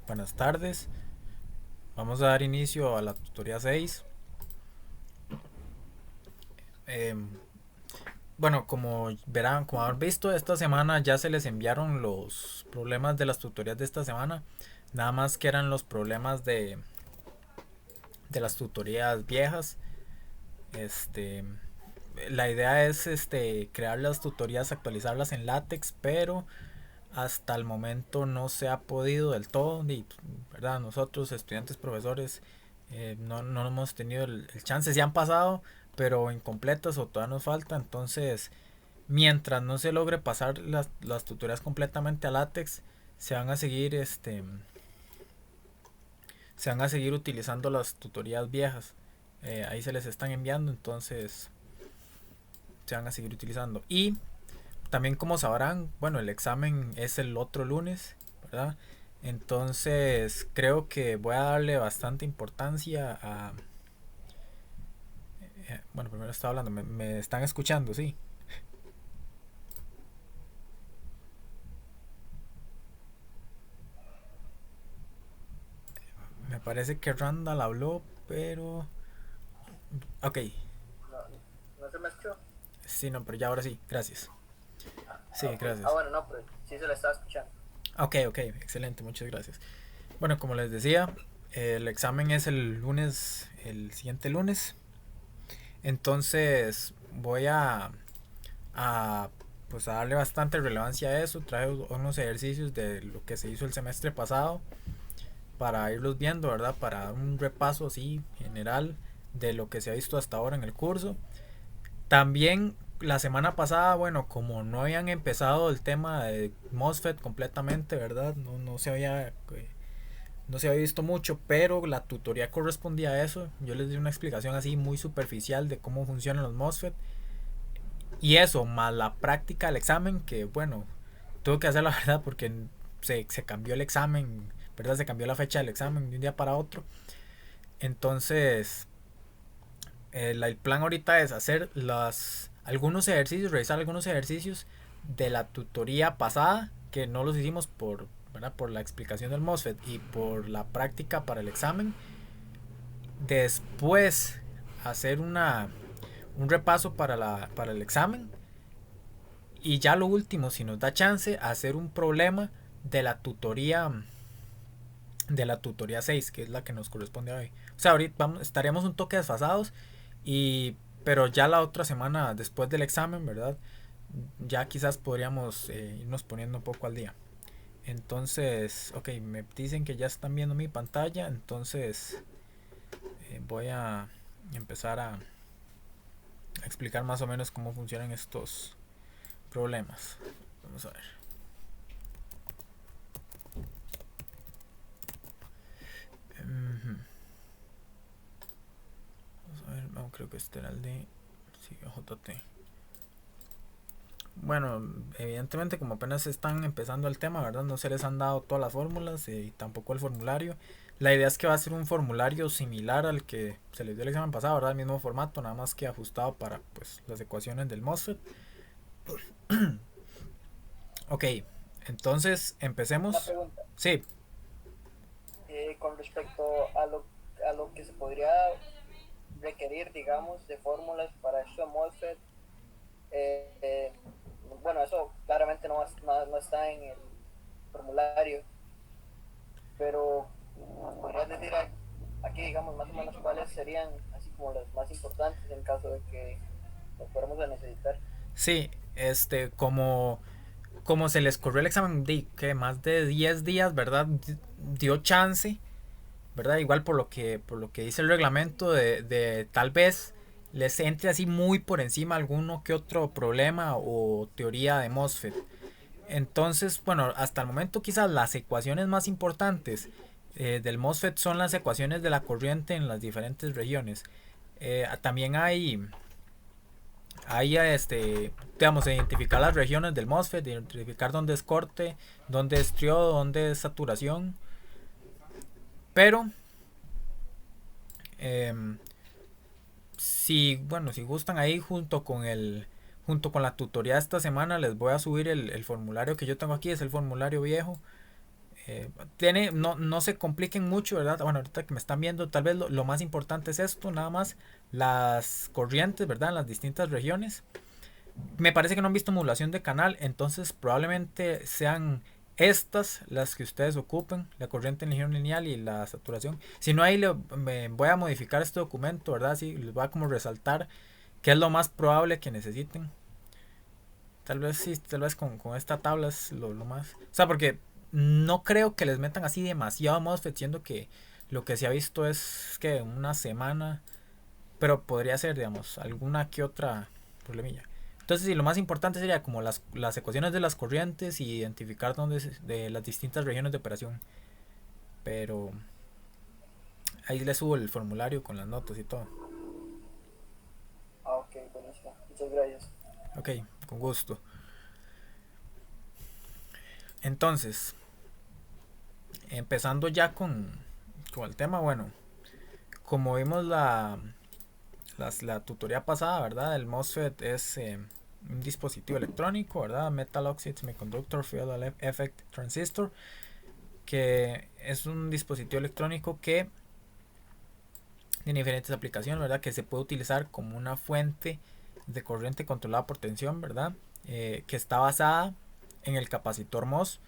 Buenas tardes. Vamos a dar inicio a la tutoría 6. Em, bueno, como verán, como haber visto, esta semana ya se les enviaron los problemas de las tutorías de esta semana. Nada más que eran los problemas de las tutorías viejas. Este, la idea es crear las tutorías, actualizarlas en LaTeX, pero hasta el momento no se ha podido del todo. Y, ¿verdad? Nosotros, estudiantes, profesores, no hemos tenido el chance. Sí han pasado, pero incompletas o todavía nos falta. Entonces, mientras no se logre pasar las tutorías completamente a látex, se van a seguir se van a seguir utilizando las tutorías viejas. Ahí se les están enviando, entonces se van a seguir utilizando. Y también, como sabrán, bueno, el examen es el otro lunes, ¿verdad? Entonces creo que voy a darle bastante importancia a... bueno, primero estaba hablando, me están escuchando, sí. Me parece que Randall habló, pero... Ok, No, no se me escuchó. sí, no, pero ya ahora sí, gracias. Sí, Ok. gracias. Bueno, no, pero sí se la estaba escuchando. Ok, ok, excelente, muchas gracias. Bueno, como les decía, el examen es el lunes, el siguiente lunes. Entonces voy a pues a darle bastante relevancia a eso. Traje unos ejercicios de lo que se hizo el semestre pasado para irlos viendo, ¿verdad? Para dar un repaso así general de lo que se ha visto hasta ahora en el curso. También la semana pasada, bueno, como no habían empezado el tema de MOSFET completamente, ¿verdad? No se había visto mucho, pero la tutoría correspondía a eso. Yo les di una explicación así muy superficial de cómo funcionan los MOSFET. Y eso, más la práctica del examen, que bueno, tuve que hacer la verdad porque se cambió el examen, ¿verdad? Se cambió la fecha del examen de un día para otro. Entonces, el plan ahorita es hacer algunos ejercicios, revisar algunos ejercicios de la tutoría pasada, que no los hicimos por, ¿verdad? Por la explicación del MOSFET y por la práctica para el examen. Después, hacer un repaso para el examen. Y ya lo último, si nos da chance, hacer un problema de la tutoría 6, que es la que nos corresponde hoy. O sea, ahorita estaríamos un toque desfasados, y pero ya la otra semana después del examen, ¿verdad? Ya quizás podríamos irnos poniendo un poco al día. Entonces, ok, me dicen que ya están viendo mi pantalla, entonces voy a empezar a explicar más o menos cómo funcionan estos problemas. Vamos a ver. Vamos a ver, no, creo que este era el de... Sí, JT. Bueno, evidentemente como apenas están empezando el tema, ¿verdad? No se les han dado todas las fórmulas y tampoco el formulario. La idea es que va a ser un formulario similar al que se les dio el examen pasado, ¿verdad? El mismo formato, nada más que ajustado para pues las ecuaciones del MOSFET. Ok, entonces Una empecemos. pregunta. Sí, Con respecto a lo que se podría requerir, digamos, de fórmulas para esto de MOSFET, eh, eh, bueno, eso claramente no está en el formulario, pero nos podrías decir aquí, digamos, más o menos cuáles serían así como las más importantes en caso de que nos fuéramos a necesitar. sí, como se les corrió el examen de que más de 10 días, ¿verdad? Dio chance, ¿verdad? Igual por lo que dice el reglamento de tal vez les entre así muy por encima alguno que otro problema o teoría de MOSFET. Entonces, bueno, hasta el momento quizás las ecuaciones más importantes del MOSFET son las ecuaciones de la corriente en las diferentes regiones. También hay digamos, identificar las regiones del MOSFET, identificar dónde es corte, dónde es triodo, dónde es saturación. Pero eh, si gustan ahí junto con la tutoría de esta semana les voy a subir el formulario que yo tengo aquí, es el formulario viejo. No se compliquen mucho, ¿verdad? Bueno, ahorita que me están viendo, tal vez lo más importante es esto, nada más, las corrientes, ¿verdad? En las distintas regiones. Me parece que no han visto modulación de canal, entonces probablemente sean estas las que ustedes ocupen, la corriente en línea lineal y la saturación. Si no, ahí me voy a modificar este documento, ¿verdad? Así les voy a como resaltar qué es lo más probable que necesiten. Tal vez sí, tal vez con esta tabla es lo más. O sea, porque no creo que les metan así demasiado MOSFET, siendo que lo que se ha visto es que una semana, pero podría ser, digamos, alguna que otra problemilla. Entonces, sí, lo más importante sería como las ecuaciones de las corrientes y identificar dónde de las distintas regiones de operación. Pero ahí les subo el formulario con las notas y todo. Ah, ok, buenísimo. Muchas gracias. Ok, con gusto. Entonces, empezando ya con el tema, bueno, como vimos la tutoría pasada, ¿verdad? El MOSFET es un dispositivo electrónico, ¿verdad? Metal Oxide Semiconductor Field Effect Transistor, que es un dispositivo electrónico que tiene diferentes aplicaciones, ¿verdad? Que se puede utilizar como una fuente de corriente controlada por tensión, ¿verdad? Que está basada en el capacitor MOS,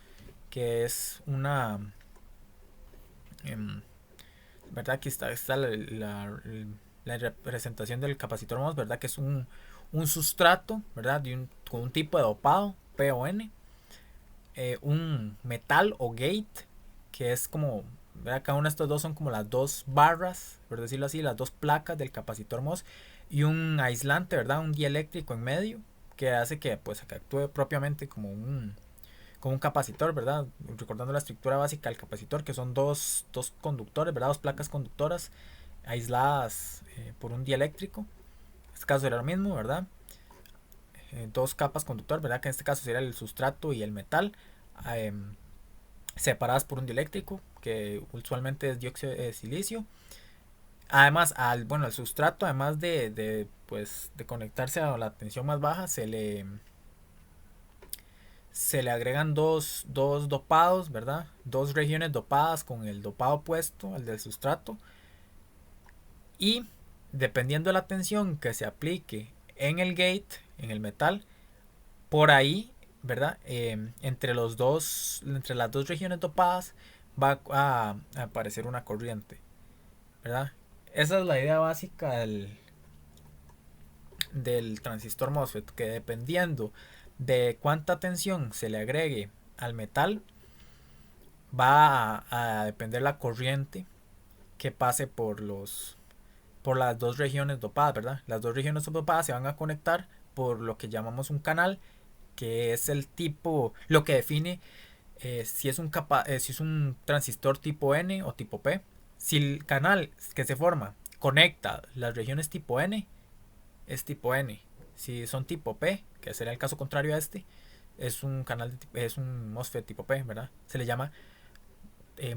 que es una... ¿verdad? Aquí está la representación del capacitor MOS, ¿verdad? Que es un sustrato, ¿verdad? Con un tipo de dopado, PON, un metal o gate, que es como, ¿verdad? Cada uno de estos dos son como las dos barras, por decirlo así, las dos placas del capacitor MOS, y un aislante, ¿verdad? Un dieléctrico en medio, que hace que actúe propiamente como un capacitor, ¿verdad? Recordando la estructura básica del capacitor, que son dos conductores, ¿verdad? Dos placas conductoras aisladas por un dieléctrico. En este caso era lo mismo, ¿verdad? Dos capas conductoras, ¿verdad? Que en este caso sería el sustrato y el metal, eh, separadas por un dieléctrico, que usualmente es dióxido de silicio. Además, al sustrato, además de conectarse a la tensión más baja, se le agregan dos dopados, ¿verdad? Dos regiones dopadas con el dopado opuesto al del sustrato. Y dependiendo de la tensión que se aplique en el gate, en el metal, por ahí, ¿verdad? Entre las dos regiones dopadas va a aparecer una corriente, ¿verdad? Esa es la idea básica del transistor MOSFET, que dependiendo de cuánta tensión se le agregue al metal, va a depender la corriente que pase por las dos regiones dopadas, ¿verdad? Las dos regiones dopadas se van a conectar por lo que llamamos un canal, que es el tipo, lo que define si es un transistor tipo N o tipo P. Si el canal que se forma conecta las regiones tipo N, es tipo N. Si son tipo P, que sería el caso contrario a este, es un MOSFET tipo P, ¿verdad? Se le llama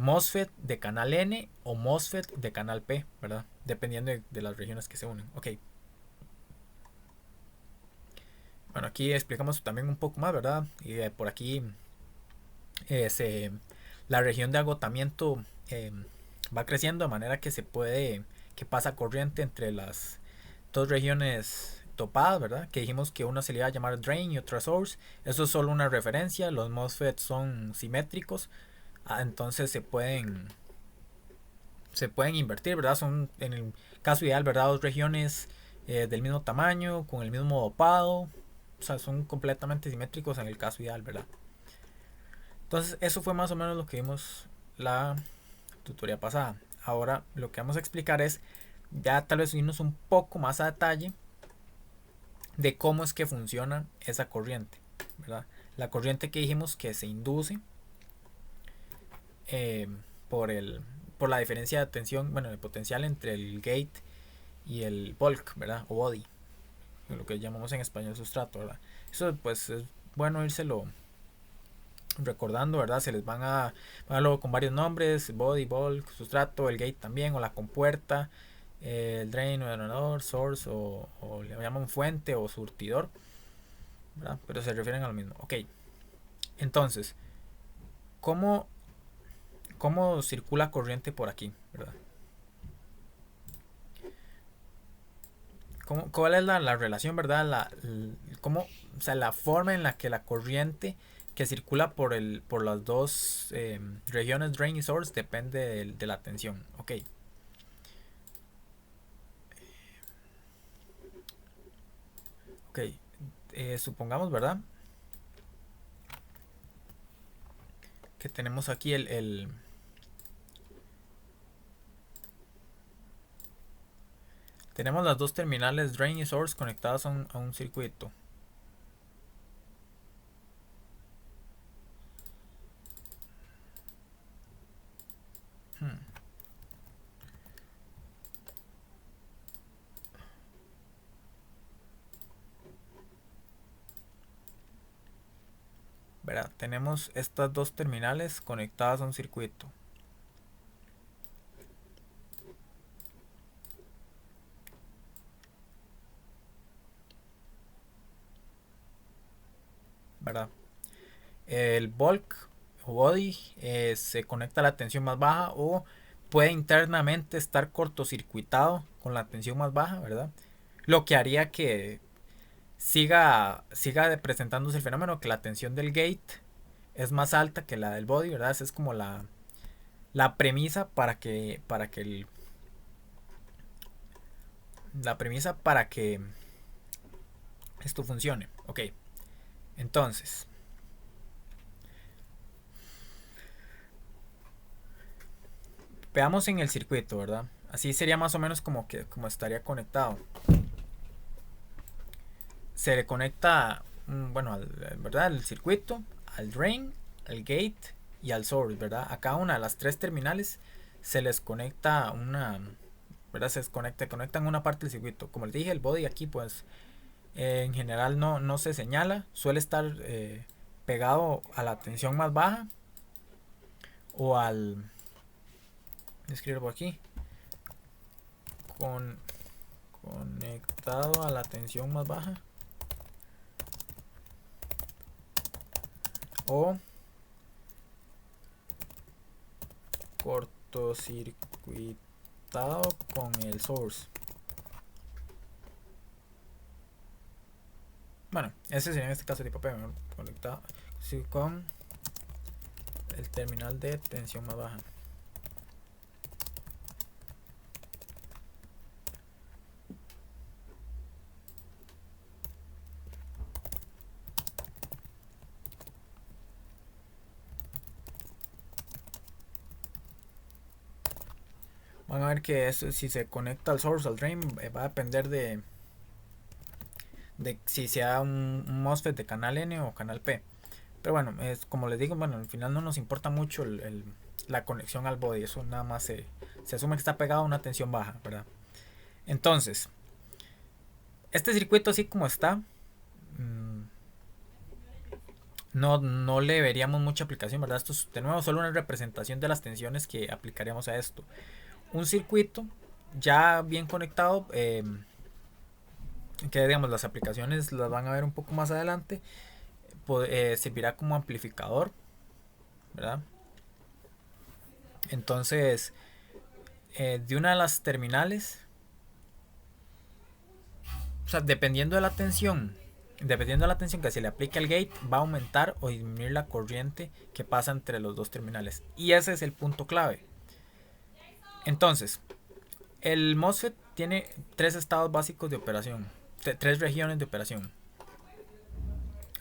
MOSFET de canal N o MOSFET de canal P, ¿verdad? Dependiendo de las regiones que se unen. Ok. Bueno, aquí explicamos también un poco más, ¿verdad? Y por aquí la región de agotamiento va creciendo de manera que pasa corriente entre las dos regiones topadas, ¿verdad? Que dijimos que una se le iba a llamar drain y otra source. Eso es solo una referencia. Los MOSFET son simétricos. Entonces se pueden invertir, ¿verdad? Son en el caso ideal, ¿verdad? Dos regiones del mismo tamaño, con el mismo dopado. O sea, son completamente simétricos en el caso ideal, ¿verdad? Entonces, eso fue más o menos lo que vimos la tutoría pasada. Ahora lo que vamos a explicar es ya tal vez irnos un poco más a detalle de cómo es que funciona esa corriente, ¿verdad? La corriente que dijimos que se induce eh, por por la diferencia de tensión, bueno, de potencial entre el gate y el bulk, ¿verdad? O body, lo que llamamos en español sustrato, ¿verdad? Eso pues es bueno írselo recordando, ¿verdad? Se les van a luego con varios nombres: body, bulk, sustrato, el gate también, o la compuerta, el drain o drenador, source, o le llaman fuente o surtidor, ¿verdad? Pero se refieren a lo mismo. Ok, entonces, ¿cómo cómo circula corriente por aquí, ¿verdad? ¿Cuál es la relación, verdad? O sea, la forma en la que la corriente que circula por las dos regiones drain y source depende de la tensión. Ok. Ok. Supongamos, ¿verdad? Que tenemos aquí tenemos las dos terminales drain y source conectadas a un circuito. Hmm. ¿Verdad? Tenemos estas dos terminales conectadas a un circuito. ¿Verdad? El bulk o body se conecta a la tensión más baja o puede internamente estar cortocircuitado con la tensión más baja, ¿verdad? Lo que haría que siga presentándose el fenómeno que la tensión del gate es más alta que la del body, ¿verdad? Esa es como la premisa la premisa para que esto funcione. Ok, entonces veamos en el circuito, ¿verdad? Así sería más o menos como estaría conectado. Se le conecta, bueno, ¿verdad? El circuito, al drain, al gate y al source, ¿verdad? A cada una de las tres terminales se les conecta ¿verdad? Conectan una parte del circuito. Como les dije, el body aquí, pues, en general no se señala, suele estar pegado a la tensión más baja o escribir por aquí, con, conectado a la tensión más baja o cortocircuitado con el source. Bueno, ese sería en este caso tipo P, ¿no? Conectado con el terminal de tensión más baja. Van a ver que si se conecta al source, al drain, va a depender de si sea un MOSFET de canal N o canal P. Pero bueno, es como les digo, bueno, al final no nos importa mucho la conexión al body. Eso nada más se asume que está pegado a una tensión baja, ¿verdad? Entonces, este circuito así como está, no le veríamos mucha aplicación, ¿verdad? Esto es de nuevo solo una representación de las tensiones que aplicaríamos a esto. Un circuito ya bien conectado, que digamos las aplicaciones las van a ver un poco más adelante, servirá como amplificador, ¿verdad? Entonces, de una de las terminales, o sea, dependiendo de la tensión que se le aplique al gate, va a aumentar o disminuir la corriente que pasa entre los dos terminales. Y ese es el punto clave. Entonces, el MOSFET tiene tres estados básicos de operación, tres regiones de operación.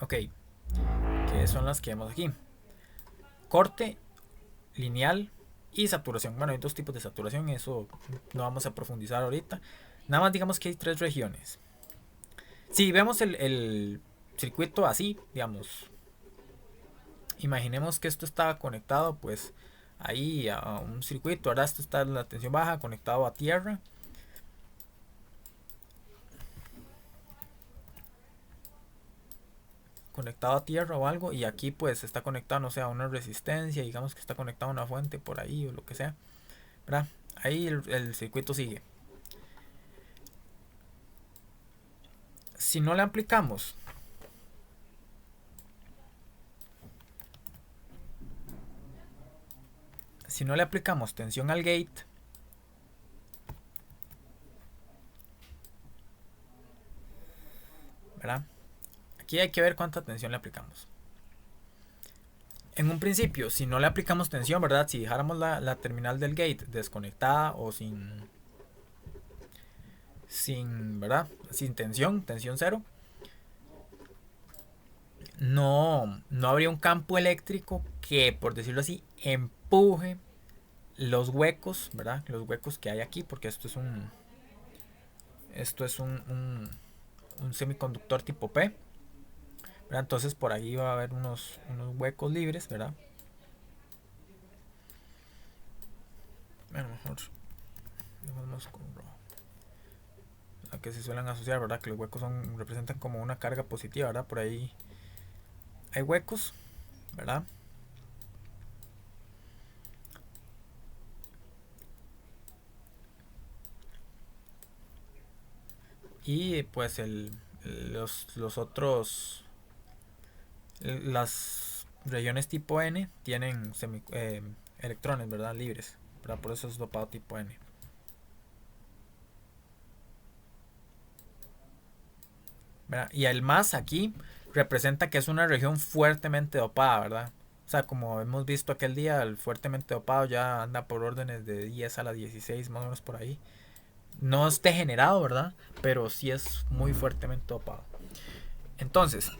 Ok, que son las que vemos aquí: corte, lineal y saturación. Bueno, hay dos tipos de saturación, eso no vamos a profundizar ahorita. Nada más digamos que hay tres regiones. Si vemos el circuito así, digamos, imaginemos que esto está conectado pues ahí a un circuito. Ahora esto está en la tensión baja, conectado a tierra. Conectado a tierra o algo, y aquí pues está conectado, no sé, a una resistencia, digamos que está conectado a una fuente por ahí o lo que sea, ¿verdad? Ahí el circuito sigue. Si no le aplicamos si no le aplicamos tensión al gate, ¿verdad? Aquí hay que ver cuánta tensión le aplicamos. En un principio, si no le aplicamos tensión, ¿verdad? Si dejáramos la terminal del gate desconectada o ¿verdad? Sin tensión, tensión cero, no habría un campo eléctrico que, por decirlo así, empuje los huecos, ¿verdad? Los huecos que hay aquí, porque esto es un semiconductor tipo P, ¿verdad? Entonces por ahí va a haber unos huecos libres, ¿verdad? Bueno, mejor vamos con rojo. A que se suelen asociar, ¿verdad? Que los huecos representan como una carga positiva, ¿verdad? Por ahí hay huecos, ¿verdad? Y pues los otros, las regiones tipo N tienen electrones, ¿verdad? Libres, ¿verdad? Por eso es dopado tipo N. ¿Verdad? Y el más aquí representa que es una región fuertemente dopada, ¿verdad? O sea, como hemos visto aquel día, el fuertemente dopado ya anda por órdenes de 10 a la 16, más o menos por ahí. No es degenerado, ¿verdad? Pero sí es muy fuertemente dopado. Entonces,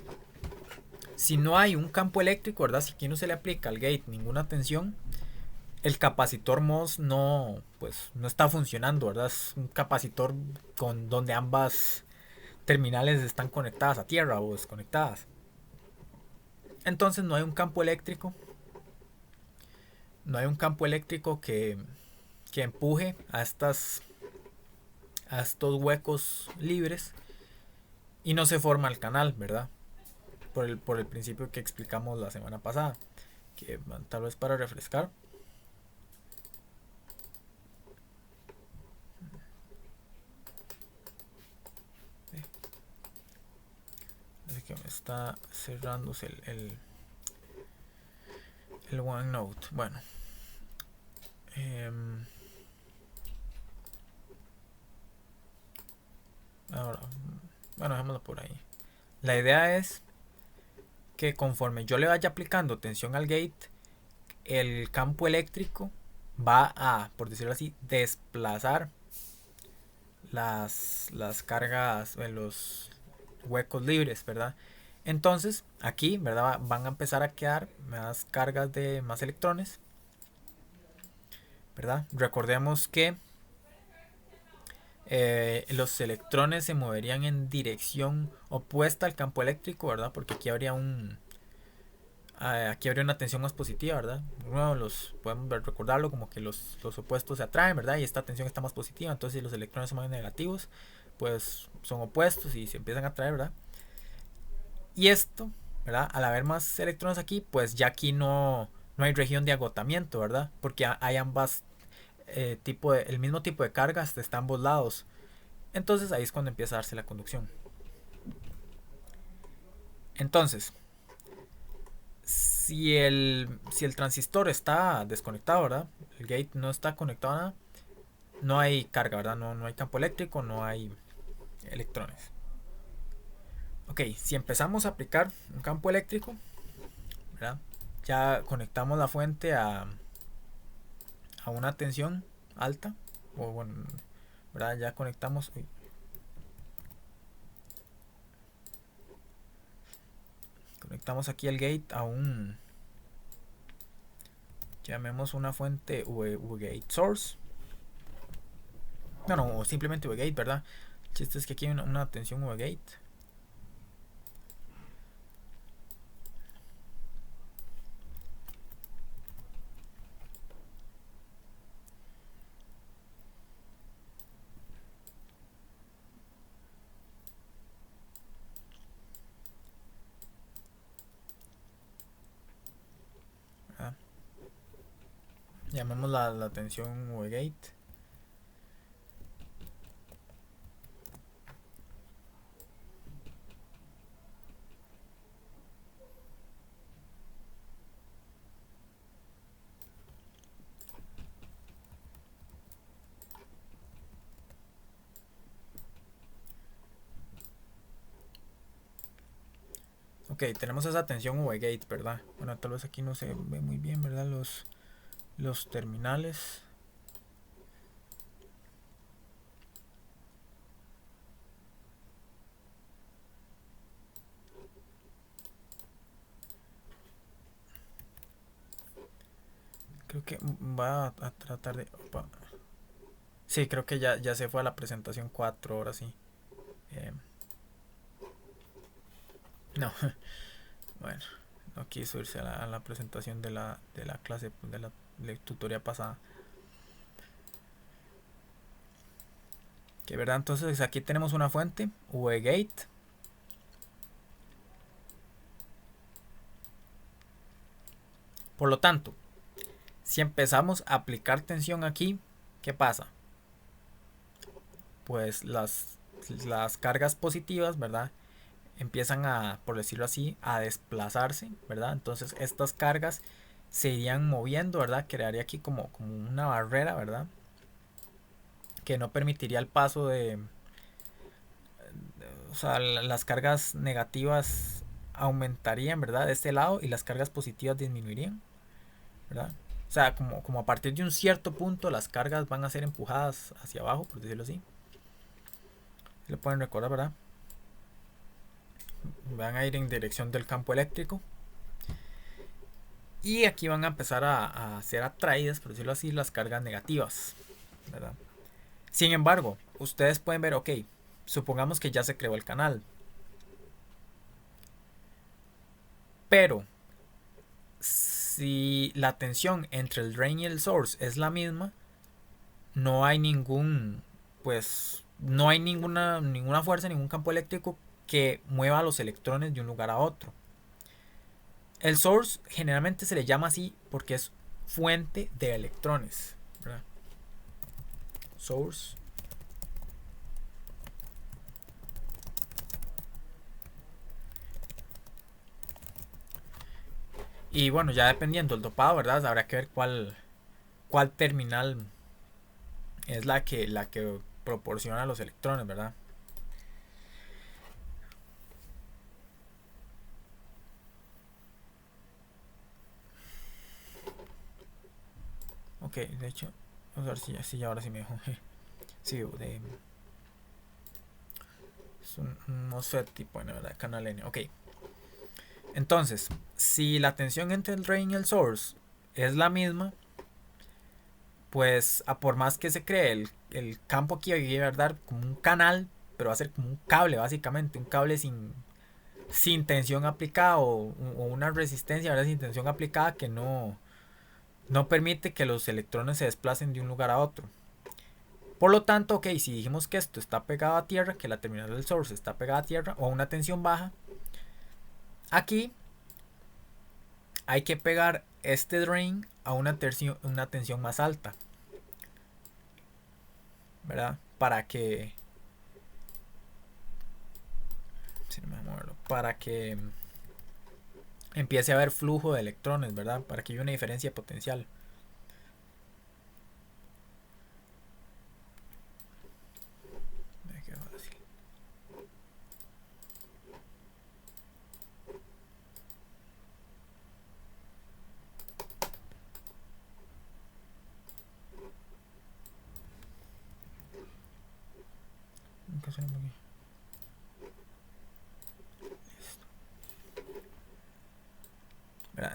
si no hay un campo eléctrico, ¿verdad? Si aquí no se le aplica al gate ninguna tensión, el capacitor MOS no está funcionando, ¿verdad? Es un capacitor con donde ambas terminales están conectadas a tierra o desconectadas. Entonces no hay un campo eléctrico que empuje a estos huecos libres y no se forma el canal, ¿verdad? Por el principio que explicamos la semana pasada, que tal vez para refrescar. Así que me está cerrándose el OneNote. Bueno, ahora, bueno, dejémoslo por ahí. La idea es que conforme yo le vaya aplicando tensión al gate, el campo eléctrico va a, por decirlo así, desplazar las cargas en los huecos libres, ¿verdad? Entonces, aquí, ¿verdad? Van a empezar a quedar más cargas de más electrones, ¿verdad? Recordemos que los electrones se moverían en dirección opuesta al campo eléctrico, ¿verdad? Porque aquí habría una tensión más positiva, ¿verdad? Bueno, podemos recordarlo como que los opuestos se atraen, ¿verdad? Y esta tensión está más positiva, entonces si los electrones son más negativos, pues son opuestos y se empiezan a atraer, ¿verdad? Y esto, ¿verdad? Al haber más electrones aquí, pues ya aquí no hay región de agotamiento, ¿verdad? Porque hay ambas el mismo tipo de cargas está a ambos lados. Entonces ahí es cuando empieza a darse la conducción. Entonces, si el transistor está desconectado, ¿verdad? El gate no está conectado a nada, no hay carga, ¿verdad? No hay campo eléctrico, no hay electrones. Ok, si empezamos a aplicar un campo eléctrico, ¿verdad? Ya conectamos la fuente a una tensión alta, o bueno, ¿verdad? Ya conectamos aquí el gate a llamemos una fuente VGate source. No, o simplemente VGate, ¿verdad? El chiste es que aquí hay una tensión VGate. ¿Verdad? Llamemos la tensión VGate. Ok, tenemos esa tensión V-gate, ¿verdad? Bueno, tal vez aquí no se ve muy bien, ¿verdad? Los terminales. Creo que va a tratar de... Opa. Sí, creo que ya se fue a la presentación 4, ahora sí. Eh, no, bueno, no quiso irse a la presentación de la clase, de la tutoría pasada. Que verdad, entonces aquí tenemos una fuente, V-gate. Por lo tanto, si empezamos a aplicar tensión aquí, ¿qué pasa? Pues las cargas positivas, ¿verdad? Empiezan a, por decirlo así, a desplazarse, ¿verdad? Entonces estas cargas se irían moviendo, ¿verdad? Crearía aquí como una barrera, ¿verdad? Que no permitiría el paso o sea, las cargas negativas aumentarían, ¿verdad? De este lado y las cargas positivas disminuirían, ¿verdad? O sea, como a partir de un cierto punto las cargas van a ser empujadas hacia abajo, por decirlo así. Lo pueden recordar, ¿verdad? Van a ir en dirección del campo eléctrico. Y aquí van a empezar a ser atraídas, por decirlo así, las cargas negativas, ¿verdad? Sin embargo, ustedes pueden ver, ok, supongamos que ya se creó el canal. Pero si la tensión entre el drain y el source es la misma, no hay no hay ninguna fuerza, ningún campo eléctrico que mueva los electrones de un lugar a otro. El source generalmente se le llama así porque es fuente de electrones, ¿verdad? Source. Y bueno, ya dependiendo del dopado, ¿verdad? Habrá que ver cuál terminal es la que proporciona los electrones, ¿verdad? Ok, de hecho, vamos a ver si ahora sí me dejó. Sí, es un MOSFET tipo N, ¿verdad? Canal N. Ok. Entonces, si la tensión entre el drain y el source es la misma, pues a por más que se cree el campo aquí va a dar como un canal, pero va a ser como un cable básicamente, un cable sin tensión aplicada o una resistencia, ¿verdad? Sin tensión aplicada que no permite que los electrones se desplacen de un lugar a otro. Por lo tanto, ok, si dijimos que esto está pegado a tierra, que la terminal del source está pegada a tierra o a una tensión baja, aquí hay que pegar este drain a una tensión más alta, ¿verdad? Para que empiece a haber flujo de electrones, ¿verdad? Para que haya una diferencia potencial. Qué fácil.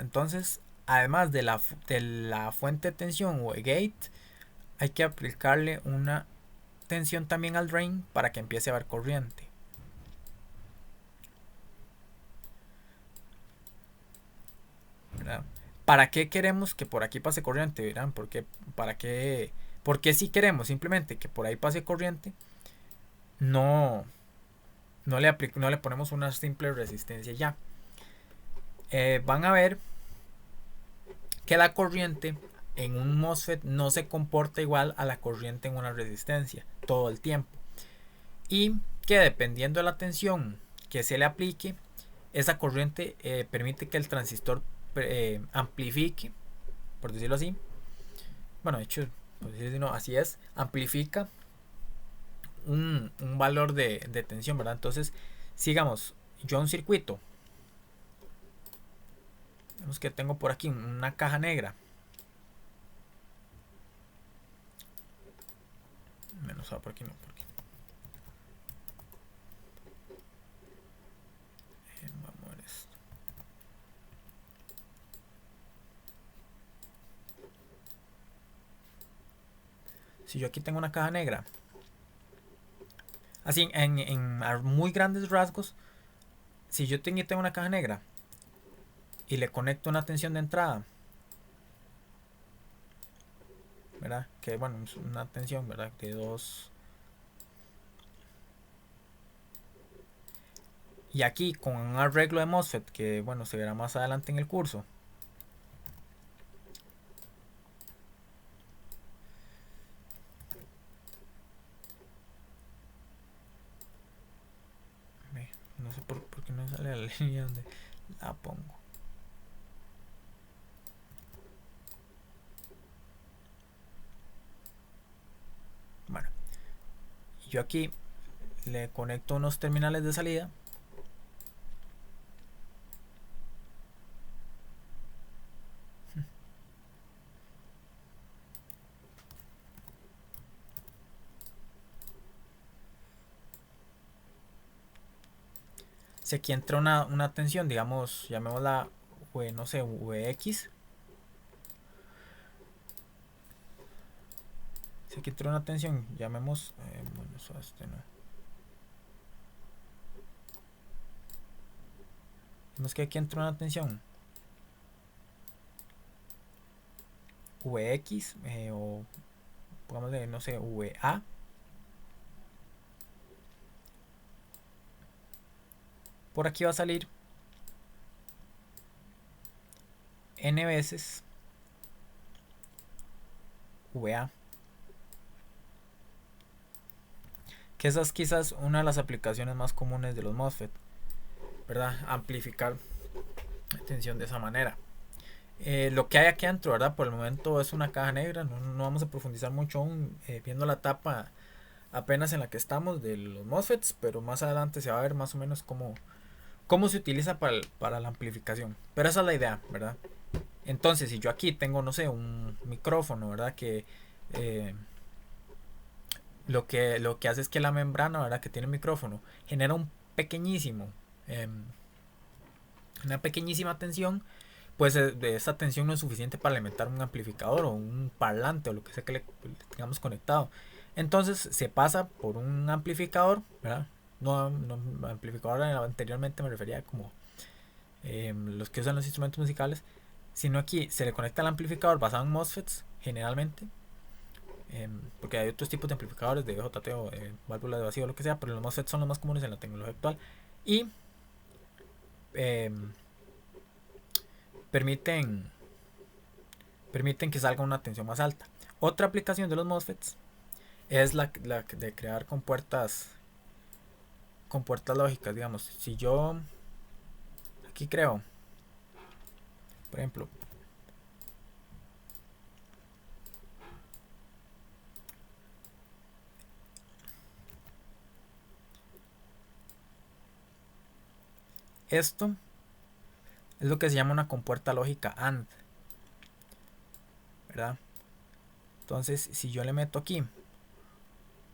Entonces, además de la fuente de tensión o gate, hay que aplicarle una tensión también al drain para que empiece a haber corriente. ¿Verdad? ¿Para qué queremos que por aquí pase corriente? ¿Verán? ¿Para qué? Porque si queremos simplemente que por ahí pase corriente, no, no le ponemos una simple resistencia ya. Van a ver que la corriente en un MOSFET no se comporta igual a la corriente en una resistencia todo el tiempo. Y que dependiendo de la tensión que se le aplique, esa corriente permite que el transistor amplifique, por decirlo así. Bueno, de hecho, por decirlo así es, amplifica un valor de tensión, ¿verdad? Entonces, sigamos, yo un circuito Vemos que tengo por aquí una caja negra. Menos A por aquí, no, por aquí. Vamos a ver esto. Si yo aquí tengo una caja negra, así en muy grandes rasgos, si yo tengo una caja negra y le conecto una tensión de entrada, ¿verdad? Que bueno, es una tensión, ¿verdad? De 2. Y aquí con un arreglo de MOSFET, que bueno, se verá más adelante en el curso. No sé por qué no sale la línea donde la pongo. Bueno, yo aquí le conecto unos terminales de salida. Si aquí entra una tensión, digamos, llamémosla, no sé, Vx. Si aquí entra una tensión, llamemos, bueno, eso no. Vemos que aquí entra una tensión Vx, o pongámosle, no sé, Va. Por aquí va a salir n veces Va. Que esa es quizás una de las aplicaciones más comunes de los MOSFET, ¿verdad? Amplificar tensión de esa manera. Lo que hay aquí adentro, ¿verdad? Por el momento es una caja negra, no vamos a profundizar mucho aún, viendo la tapa apenas en la que estamos de los MOSFETs, pero más adelante se va a ver más o menos cómo se utiliza para la amplificación. Pero esa es la idea, ¿verdad? Entonces, si yo aquí tengo, no sé, un micrófono, ¿verdad? Que lo que hace es que la membrana, ¿verdad? Que tiene el micrófono, genera eh, una pequeñísima tensión. Pues de esta tensión no es suficiente para alimentar un amplificador o un parlante o lo que sea que le tengamos conectado. Entonces se pasa por un amplificador, ¿verdad? No amplificador, anteriormente me refería como los que usan los instrumentos musicales, sino aquí se le conecta al amplificador basado en MOSFETs generalmente, porque hay otros tipos de amplificadores de BJT o válvulas de vacío o lo que sea, pero los MOSFETs son los más comunes en la tecnología actual y permiten que salga una tensión más alta. Otra aplicación de los MOSFETs es la de crear con puertas lógicas, digamos. Si yo aquí creo, por ejemplo, esto es lo que se llama una compuerta lógica AND, ¿verdad? Entonces, si yo le meto aquí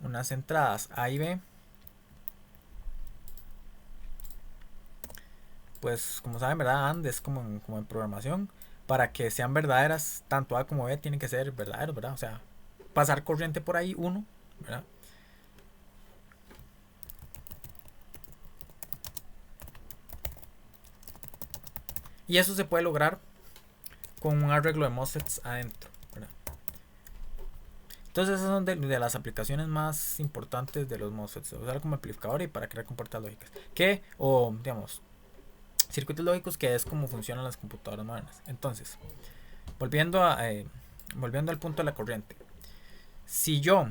unas entradas A y B, pues como saben, ¿verdad? AND es como en programación. Para que sean verdaderas, tanto A como B tienen que ser verdaderos, ¿verdad? O sea, pasar corriente por ahí, uno, ¿verdad? Y eso se puede lograr con un arreglo de MOSFETs adentro, ¿verdad? Entonces esas son de las aplicaciones más importantes de los MOSFETs, usar como amplificador y para crear compuertas lógicas, o digamos, circuitos lógicos, que es como funcionan las computadoras modernas. Entonces, volviendo al punto de la corriente, si yo,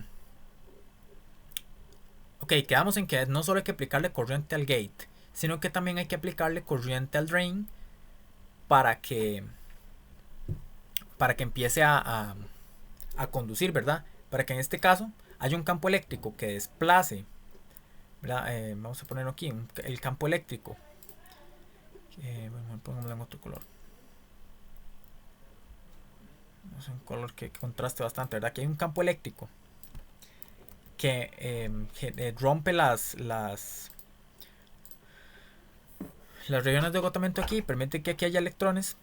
ok, quedamos en que no solo hay que aplicarle corriente al gate, sino que también hay que aplicarle corriente al drain para que empiece a conducir, ¿verdad? Para que en este caso haya un campo eléctrico que desplace, ¿verdad? Vamos a ponerlo aquí, el campo eléctrico. Bueno, pongámoslo en otro color. es un color que contraste bastante, ¿verdad? Aquí hay un campo eléctrico que rompe las regiones de agotamiento aquí, permite que aquí haya electrones,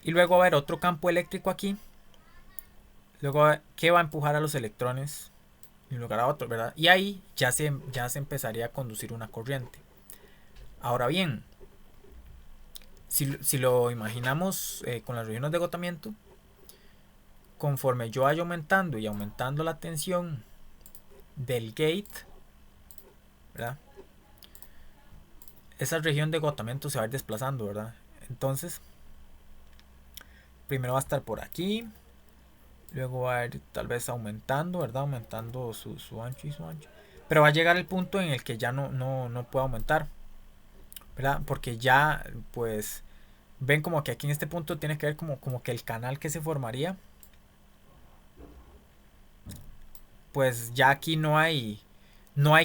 y luego va a haber otro campo eléctrico aquí, luego que va a empujar a los electrones de un lugar a otro, ¿verdad? Y ahí ya se empezaría a conducir una corriente. Ahora bien, si lo imaginamos con las regiones de agotamiento, conforme yo vaya aumentando y aumentando la tensión del gate, ¿verdad? Esa región de agotamiento se va a ir desplazando, ¿verdad? Entonces, primero va a estar por aquí, luego va a ir tal vez aumentando, ¿verdad? Aumentando su ancho y su ancho. Pero va a llegar el punto en el que ya no puede aumentar, ¿verdad? Porque ya, pues, ven como que aquí en este punto tiene que ver como que el canal que se formaría, pues ya aquí no hay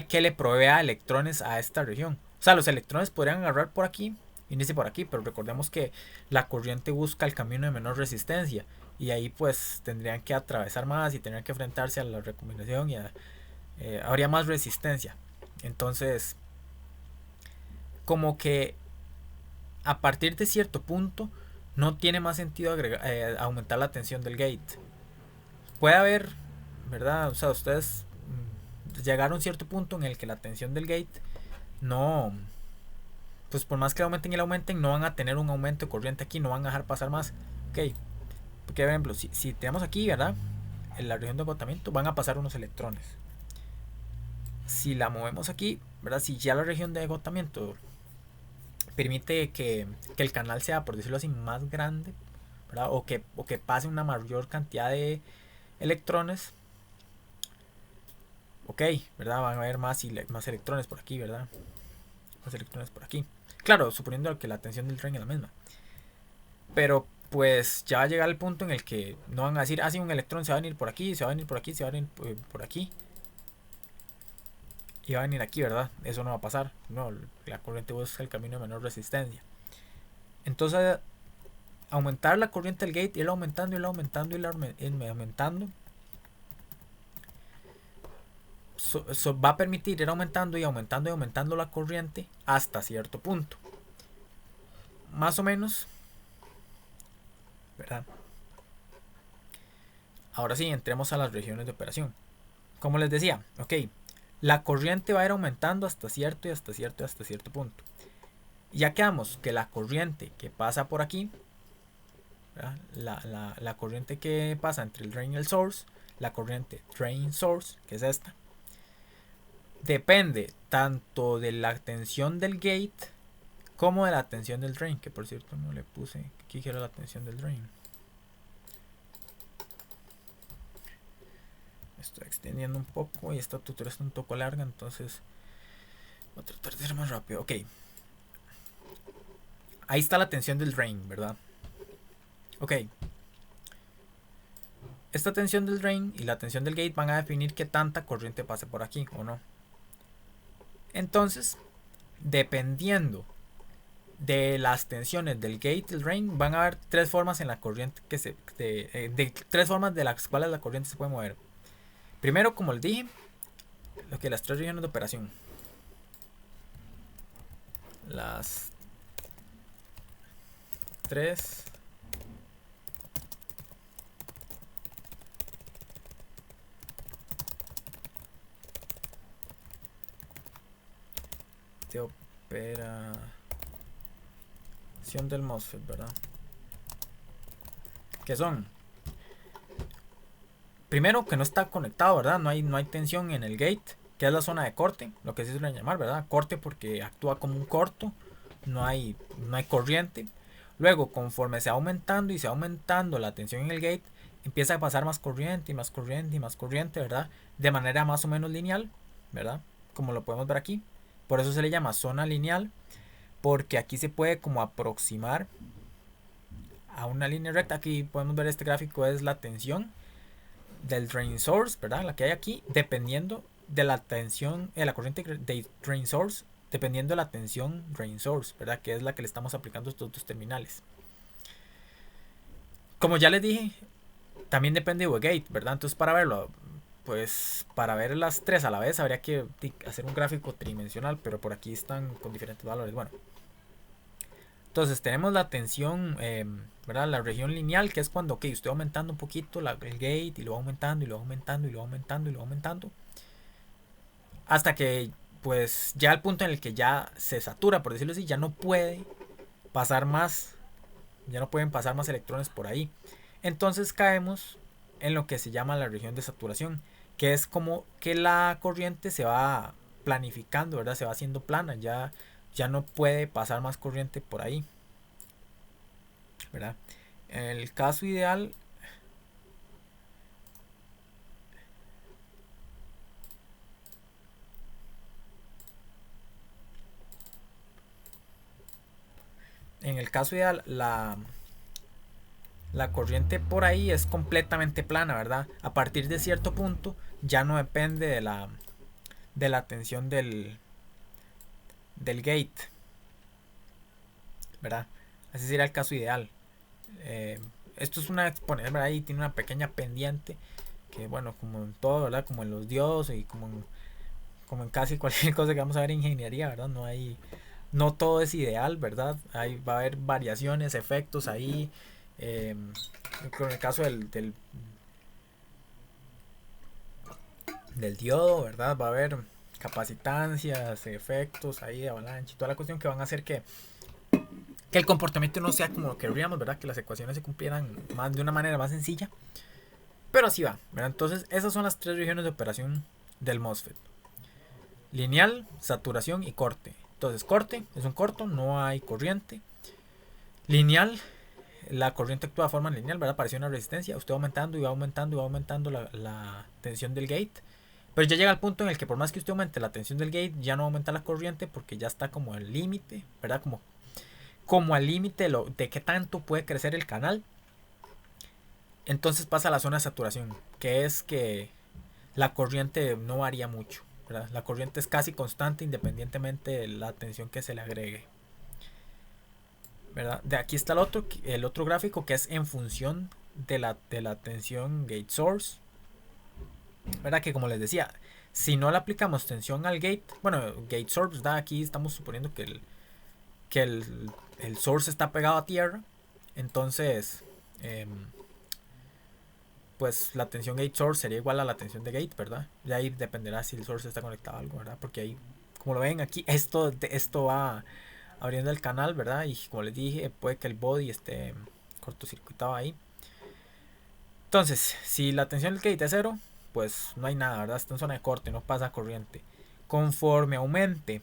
que le provea electrones a esta región. O sea, los electrones podrían agarrar por aquí, inicie por aquí, pero recordemos que la corriente busca el camino de menor resistencia y ahí pues tendrían que atravesar más y tendrían que enfrentarse a la recombinación y habría más resistencia. Entonces, como que a partir de cierto punto no tiene más sentido aumentar la tensión del gate. Puede haber, ¿verdad? O sea, ustedes llegar a un cierto punto en el que la tensión del gate no, pues por más que aumenten y la aumenten, no van a tener un aumento de corriente aquí, no van a dejar pasar más. Ok, porque por ejemplo, si tenemos aquí, ¿verdad? En la región de agotamiento van a pasar unos electrones. Si la movemos aquí, ¿verdad? Si ya la región de agotamiento permite que el canal sea, por decirlo así, más grande, ¿verdad? O que pase una mayor cantidad de electrones, ok, ¿verdad? Van a haber más electrones por aquí, ¿verdad? Más electrones por aquí. Claro, suponiendo que la tensión del tren es la misma. Pero pues ya va a llegar el punto en el que no van a decir, ah, sí, un electrón se va a venir por aquí, se va a venir por aquí, se va a venir por aquí. Y va a venir aquí, ¿verdad? Eso no va a pasar. No, la corriente busca el camino de menor resistencia. Entonces, aumentar la corriente del gate, irla aumentando, irla aumentando, irla aumentando. Va a permitir ir aumentando y aumentando y aumentando la corriente hasta cierto punto. Más o menos, ¿verdad? Ahora sí, entremos a las regiones de operación. Como les decía, ok, la corriente va a ir aumentando hasta cierto y hasta cierto y hasta cierto punto. Ya quedamos que la corriente que pasa por aquí, la corriente que pasa entre el drain y el source, la corriente drain source, que es esta, depende tanto de la tensión del gate como de la tensión del drain, que por cierto no le puse, aquí quiero la tensión del drain. Estoy extendiendo un poco y esta tutorial está un poco larga, entonces voy a tratar de ser más rápido. Ok, ahí está la tensión del drain, ¿verdad? Ok, esta tensión del drain y la tensión del gate van a definir qué tanta corriente pase por aquí o no. Entonces, dependiendo de las tensiones del gate y del drain, van a haber tres formas en la corriente tres formas de las cuales la corriente se puede mover. Primero, como les dije, lo que las tres regiones de operación. Las tres de operación del MOSFET, ¿verdad? Que son, primero, que no está conectado, ¿verdad? No hay tensión en el gate, que es la zona de corte, lo que se suele llamar, ¿verdad? Corte porque actúa como un corto, no hay corriente. Luego, conforme se va aumentando y se va aumentando la tensión en el gate, empieza a pasar más corriente y más corriente y más corriente, ¿verdad? De manera más o menos lineal, ¿verdad? Como lo podemos ver aquí. Por eso se le llama zona lineal, porque aquí se puede como aproximar a una línea recta. Aquí podemos ver este gráfico, es la tensión del drain source, ¿verdad? La que hay aquí, dependiendo de la tensión, la corriente de drain source, dependiendo de la tensión drain source, ¿verdad? Que es la que le estamos aplicando a estos dos terminales. Como ya les dije, también depende de Gate, ¿verdad? Entonces para verlo, pues para ver las tres a la vez habría que hacer un gráfico tridimensional, pero por aquí están con diferentes valores. Bueno, entonces tenemos la tensión, ¿verdad? La región lineal, que es cuando usted va aumentando un poquito el gate y lo va aumentando y lo va aumentando y lo va aumentando y lo va aumentando. Hasta que pues ya al punto en el que ya se satura, por decirlo así, ya no puede pasar más, ya no pueden pasar más electrones por ahí. Entonces caemos en lo que se llama la región de saturación, que es como que la corriente se va planificando, ¿verdad? Se va haciendo plana, ya no puede pasar más corriente por ahí, ¿verdad? En el caso ideal, la corriente por ahí es completamente plana, ¿verdad? A partir de cierto punto ya no depende de la tensión del gate, ¿verdad? Así sería el caso ideal. Eh, Esto es una exponencial, ¿verdad? Ahí tiene una pequeña pendiente que, bueno, como en todo, ¿verdad? Como en los diodos y como en casi cualquier cosa que vamos a ver en ingeniería, ¿verdad? No todo es ideal, ¿verdad? Va a haber variaciones, efectos ahí. Eh, con el caso del diodo, ¿verdad? Va a haber capacitancias, efectos ahí de avalancha y toda la cuestión que van a hacer que el comportamiento no sea como lo querríamos, ¿verdad? Que las ecuaciones se cumplieran de una manera más sencilla. Pero así va, ¿verdad? Entonces esas son las tres regiones de operación del MOSFET. Lineal, saturación y corte. Entonces corte es un corto, no hay corriente. Lineal, la corriente actúa de forma lineal, ¿verdad? Parecía una resistencia. Usted va aumentando y va aumentando y va aumentando la tensión del gate. Pero ya llega al punto en el que por más que usted aumente la tensión del gate, ya no aumenta la corriente porque ya está como al límite, ¿verdad? Como al límite de qué tanto puede crecer el canal. Entonces pasa a la zona de saturación, que es que la corriente no varía mucho, ¿verdad? La corriente es casi constante independientemente de la tensión que se le agregue, ¿verdad? De aquí está el otro gráfico que es en función de la tensión gate source, ¿verdad? Que como les decía, si no le aplicamos tensión al gate, bueno, gate source, ¿verdad? Aquí estamos suponiendo que el source está pegado a tierra, entonces pues la tensión gate source sería igual a la tensión de gate, ¿verdad? Y ahí dependerá si el source está conectado a algo, ¿verdad? Porque ahí, como lo ven aquí, esto va abriendo el canal, ¿verdad? Y como les dije, puede que el body esté cortocircuitado ahí. Entonces, si la tensión del gate es cero, pues no hay nada, ¿verdad? Está en zona de corte, no pasa corriente. Conforme aumente,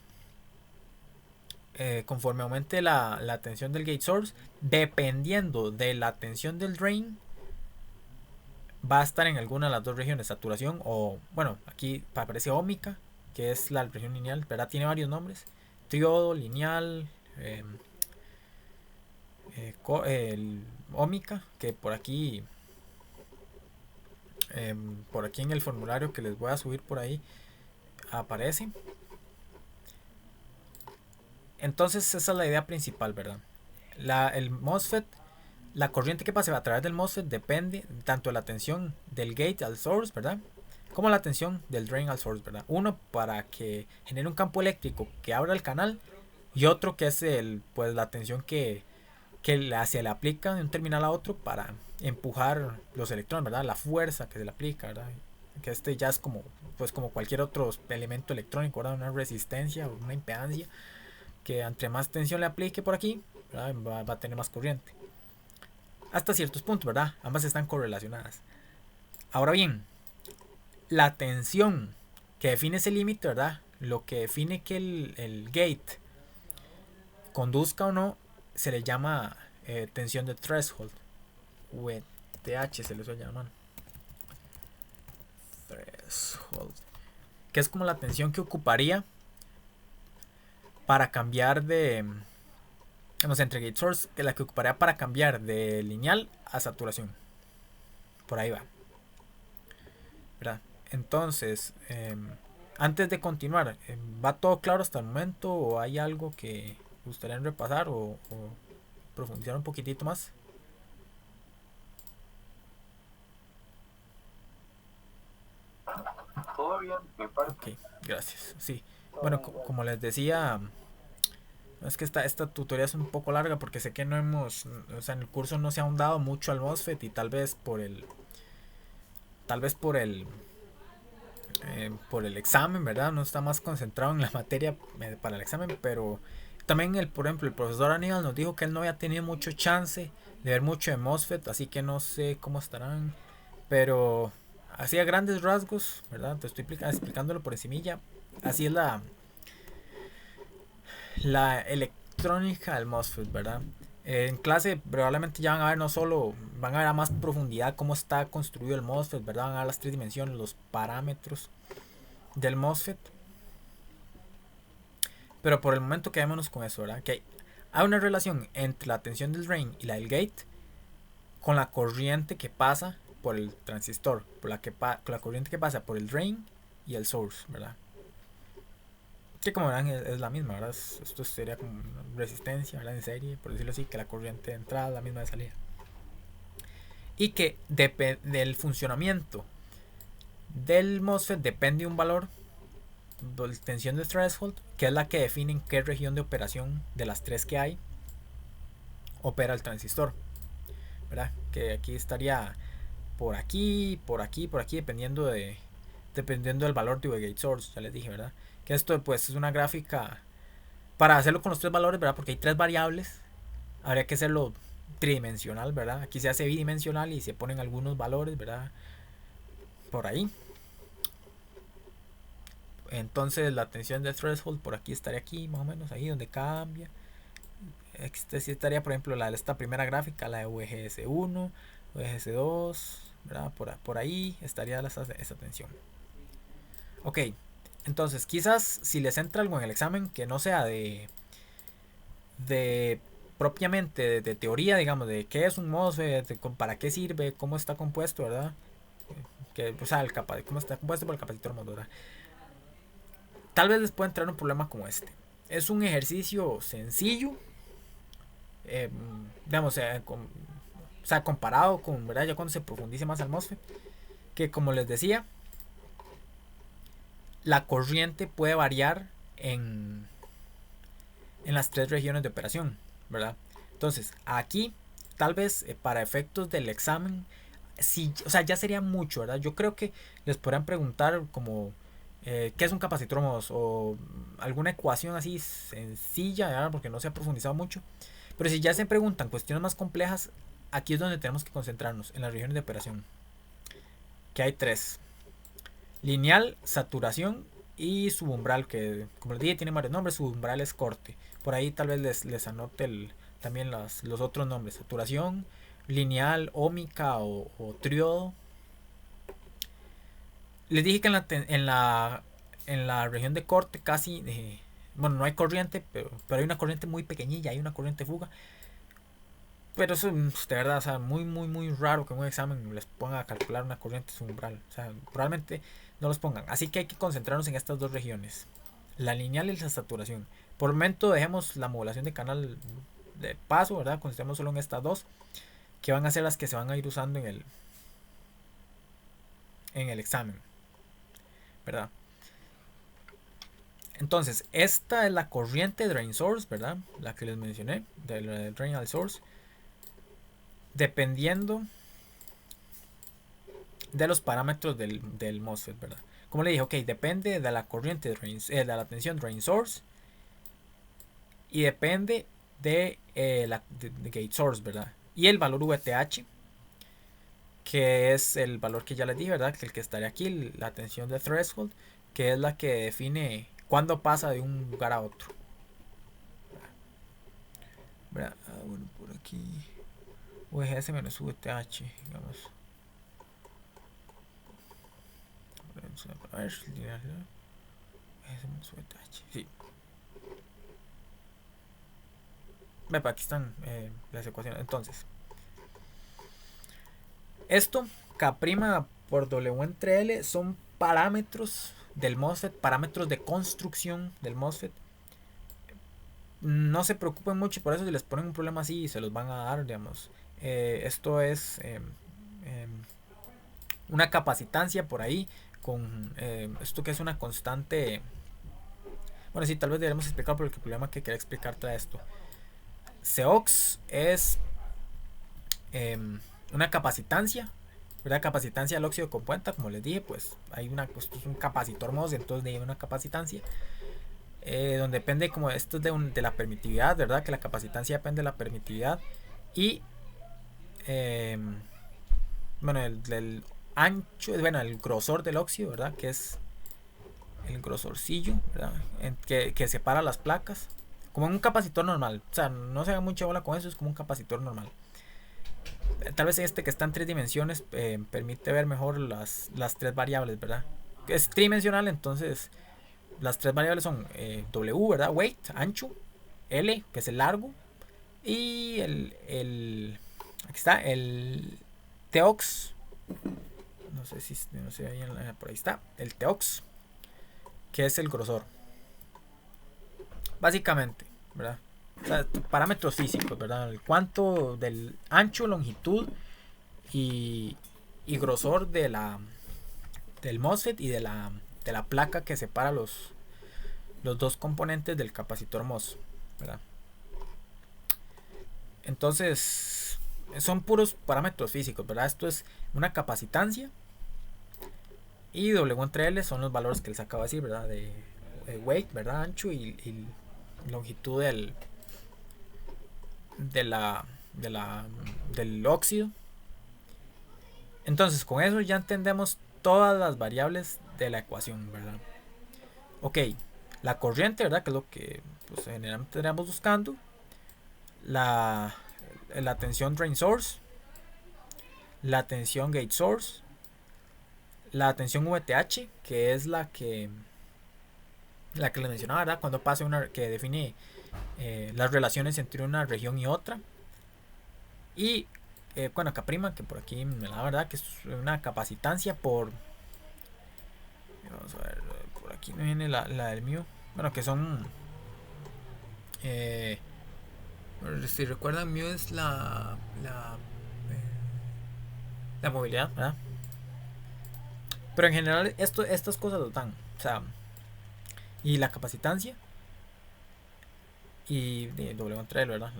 la tensión del gate source, dependiendo de la tensión del drain, va a estar en alguna de las dos regiones, saturación o, bueno, aquí aparece ómica, que es la región lineal, ¿verdad? Tiene varios nombres, triodo, lineal, eh, ómica, que por aquí en el formulario que les voy a subir por ahí aparece. Entonces esa es la idea principal, ¿verdad? El MOSFET, la corriente que pase a través del MOSFET depende tanto de la tensión del gate al source, ¿verdad? Como la tensión del drain al source, ¿verdad? Uno para que genere un campo eléctrico que abra el canal y otro que es pues la tensión que se le aplica de un terminal a otro para empujar los electrones, ¿verdad? La fuerza que se le aplica, ¿verdad? Que ya es como cualquier otro elemento electrónico, ¿verdad? Una resistencia o una impedancia que entre más tensión le aplique por aquí, va a tener más corriente. Hasta ciertos puntos, ¿verdad? Ambas están correlacionadas. Ahora bien, la tensión que define ese límite, ¿verdad? Lo que define que el gate conduzca o no, se le llama tensión de threshold. TH se le suele llamar. Threshold. Que es como la tensión que ocuparía para cambiar entre gate source, que la que ocuparía para cambiar de lineal a saturación. Por ahí va, ¿verdad? Entonces, antes de continuar, ¿va todo claro hasta el momento o hay algo que gustaría repasar o profundizar un poquitito más? Ok, gracias. Sí. Todo Bueno, bien, igual. como les decía, es que esta tutoría es un poco larga porque sé que no hemos, o sea, en el curso no se ha ahondado mucho al MOSFET y tal vez por el examen, ¿verdad? No está más concentrado en la materia para el examen, pero también, por ejemplo, el profesor Aníbal nos dijo que él no había tenido mucho chance de ver mucho de MOSFET, así que no sé cómo estarán, pero así a grandes rasgos, ¿verdad? Te estoy explicándolo por encimilla. Así es la electrónica del MOSFET, ¿verdad? En clase probablemente ya van a ver no solo, van a ver a más profundidad cómo está construido el MOSFET, ¿verdad? Van a ver las tres dimensiones, los parámetros del MOSFET. Pero por el momento quedémonos con eso, ¿verdad? Que hay una relación entre la tensión del drain y la del gate con la corriente que pasa por el transistor, con la corriente que pasa por el drain y el source, ¿verdad? Que como verán es la misma, ¿verdad? Esto sería como resistencia, ¿verdad? En serie, por decirlo así, que la corriente de entrada es la misma de salida. Y que del funcionamiento del MOSFET depende un valor, tensión de threshold, que es la que define en qué región de operación de las tres que hay opera el transistor, ¿verdad? Que aquí estaría por aquí, por aquí, por aquí, dependiendo del valor de gate source, ya les dije, ¿verdad? Que esto pues es una gráfica para hacerlo con los tres valores, ¿verdad? Porque hay tres variables, habría que hacerlo tridimensional, ¿verdad? Aquí se hace bidimensional y se ponen algunos valores, ¿verdad? Por ahí. Entonces la tensión de threshold por aquí estaría aquí, más o menos, ahí donde cambia. Este sí estaría, por ejemplo, esta primera gráfica, la de VGS1, VGS2, ¿verdad? Por ahí estaría esa tensión. Ok, entonces quizás si les entra algo en el examen que no sea de propiamente de teoría, digamos, de qué es un MOSFET, para qué sirve, cómo está compuesto, ¿verdad? Que, o sea, cómo está compuesto por el capacitor MOS, ¿verdad? Tal vez les pueda entrar un problema como este. Es un ejercicio sencillo, eh, digamos, o sea, comparado con, ¿verdad? Ya cuando se profundice más al MOSFET, que como les decía, la corriente puede variar en las tres regiones de operación, ¿verdad? Entonces, aquí, tal vez para efectos del examen, sí, o sea, ya sería mucho, ¿verdad? Yo creo que les podrán preguntar como, ¿qué es un capacitor MOS? O alguna ecuación así sencilla, ¿verdad? Porque no se ha profundizado mucho. Pero si ya se preguntan cuestiones más complejas, aquí es donde tenemos que concentrarnos, en las regiones de operación. Que hay tres. Lineal, saturación y subumbral, que como les dije tiene varios nombres. Subumbral es corte. Por ahí tal vez les anote también los otros nombres. Saturación, lineal, ómica o triodo. Les dije que en la región de corte casi, bueno, no hay corriente, pero hay una corriente muy pequeñilla, hay una corriente fuga. Pero eso de verdad, o sea, muy, muy, muy raro que en un examen les pongan a calcular una corriente subumbral. O sea, probablemente no los pongan. Así que hay que concentrarnos en estas dos regiones. La lineal y la saturación. Por el momento dejemos la modulación de canal de paso, ¿verdad? Concentremos solo en estas dos, que van a ser las que se van a ir usando en el examen, ¿verdad? Entonces, esta es la corriente drain source, ¿verdad? La que les mencioné, del drain al source. Dependiendo de los parámetros del MOSFET, ¿verdad? Como le dije, ok, depende de la corriente de la tensión drain source y depende de gate source, ¿verdad? Y el valor VTH, que es el valor que ya les dije, ¿verdad? Que el que estaría aquí, la tensión de threshold, que es la que define cuándo pasa de un lugar a otro, ¿verdad? Bueno, por aquí, VGS menos VTH, digamos. A ver, sí. Aquí están las ecuaciones. Entonces, esto, K' por W entre L, son parámetros del MOSFET, parámetros de construcción del MOSFET. No se preocupen mucho por eso, si les ponen un problema así, se los van a dar, digamos. Esto es una capacitancia por ahí, con esto que es una constante. Bueno, sí, tal vez deberíamos explicar porque el problema que quería explicar trae esto. CEOX es una capacitancia, ¿verdad? Capacitancia del óxido compuesta, como les dije, pues hay esto es un capacitor MOS, entonces hay una capacitancia. Donde depende como esto es de la permitividad, ¿verdad? Que la capacitancia depende de la permitividad. Y eh, bueno, del ancho, bueno, el grosor del óxido, ¿verdad? Que es el grosorcillo, ¿verdad? Que separa las placas. Como en un capacitor normal. O sea, no se haga mucha bola con eso, es como un capacitor normal. Tal vez este que está en tres dimensiones permite ver mejor las tres variables, ¿verdad? Es tridimensional, entonces las tres variables son W, ¿verdad? Weight, ancho, L, que es el largo, y aquí está, el Teox, no sé si, no sé, por ahí está, el Teox, que es el grosor. Básicamente, ¿verdad? O sea, parámetros físicos, ¿verdad? El cuánto del ancho, longitud y, y grosor del MOSFET y de la placa que separa los dos componentes del capacitor MOS, ¿verdad? Entonces, son puros parámetros físicos, ¿verdad? Esto es una capacitancia y W entre L son los valores que les acabo de decir, ¿verdad? De weight, ¿verdad? Ancho y longitud de la, de la, del óxido. Entonces, con eso ya entendemos todas las variables de la ecuación, ¿verdad? Ok, la corriente, ¿verdad? Que es lo que pues, generalmente estaríamos buscando. La tensión drain source, la tensión gate source, la tensión VTH, que es la que les mencionaba, ¿verdad? Cuando pasa que define las relaciones entre una región y otra. Y bueno, acá prima, que por aquí la verdad que es una capacitancia por. Vamos a ver, por aquí no viene la del mío. Bueno, que son. Eh, si recuerdan, mío es la movilidad, ¿verdad? Pero en general, estas cosas lo dan. O sea, y la capacitancia y de W entre L, ¿verdad?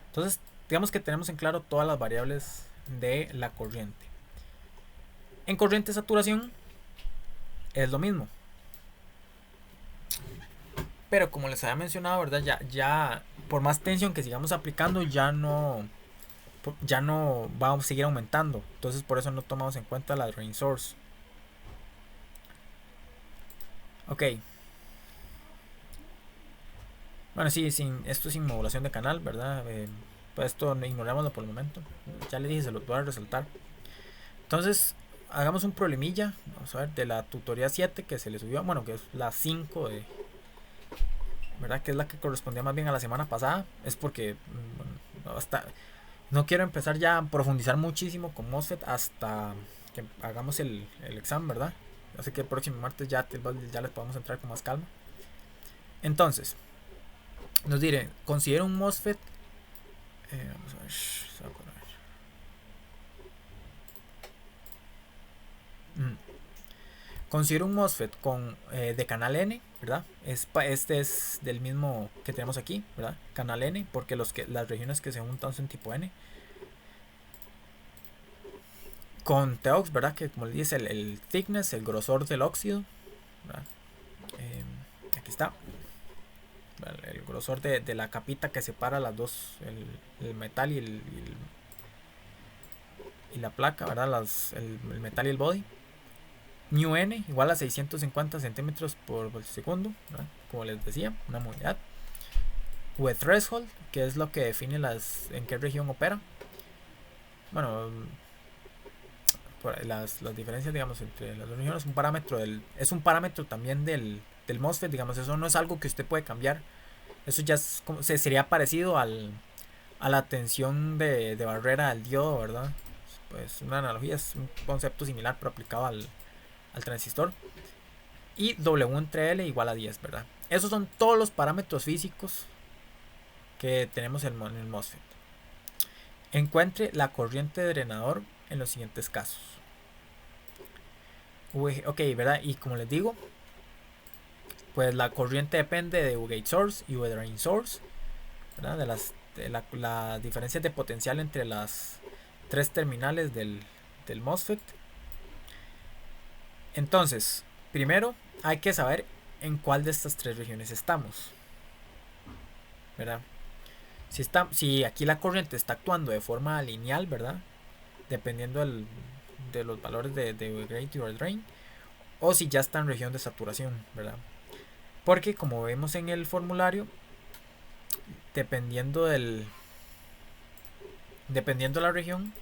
Entonces, digamos que tenemos en claro todas las variables de la corriente. En corriente de saturación es lo mismo. Pero como les había mencionado, ¿verdad? Ya por más tensión que sigamos aplicando, ya no va a seguir aumentando. Entonces por eso no tomamos en cuenta la drain source. Ok. Bueno, sí, esto es sin modulación de canal, ¿verdad? Pues esto ignorémoslo por el momento. Ya le dije, se lo voy a resaltar. Entonces, hagamos un problemilla. Vamos a ver, de la tutoría 7 que se le subió. Bueno, que es la 5 ¿verdad? Que es la que correspondía más bien a la semana pasada. Es porque no quiero empezar ya a profundizar muchísimo con MOSFET hasta que hagamos el examen, ¿verdad? Así que el próximo martes ya les podemos entrar con más calma. Entonces, nos diré, considero un MOSFET. Vamos a ver. Considero un MOSFET de canal N, ¿verdad? Este es del mismo que tenemos aquí, ¿verdad? Canal N, porque las regiones que se juntan son tipo N. Con TEOX, ¿verdad? Que como les dije, el thickness, el grosor del óxido, ¿verdad? Aquí está. El grosor de la capita que separa las dos, el metal y la placa, ¿verdad? El metal y el body. Mu n igual a 650 centímetros por segundo, ¿verdad? Como les decía, una unidad. W threshold, que es lo que define en qué región opera. Bueno, las diferencias, digamos, entre las dos regiones es un parámetro también del MOSFET, digamos, eso no es algo que usted puede cambiar. Eso ya sería parecido a la tensión de barrera del diodo, ¿verdad? Pues una analogía, es un concepto similar pero aplicado al transistor. Y W entre L igual a 10, ¿verdad? Esos son todos los parámetros físicos que tenemos en el MOSFET. Encuentre la corriente de drenador en los siguientes casos. Ok, ¿verdad? Y como les digo, pues la corriente depende de U-gate source y U-drain source, ¿verdad? De las diferencias de potencial entre las tres terminales del MOSFET. Entonces, primero hay que saber en cuál de estas tres regiones estamos, ¿verdad? Si aquí la corriente está actuando de forma lineal, ¿verdad? Dependiendo de los valores de gate y drain, o si ya está en región de saturación, ¿verdad? Porque como vemos en el formulario, dependiendo dependiendo de la región,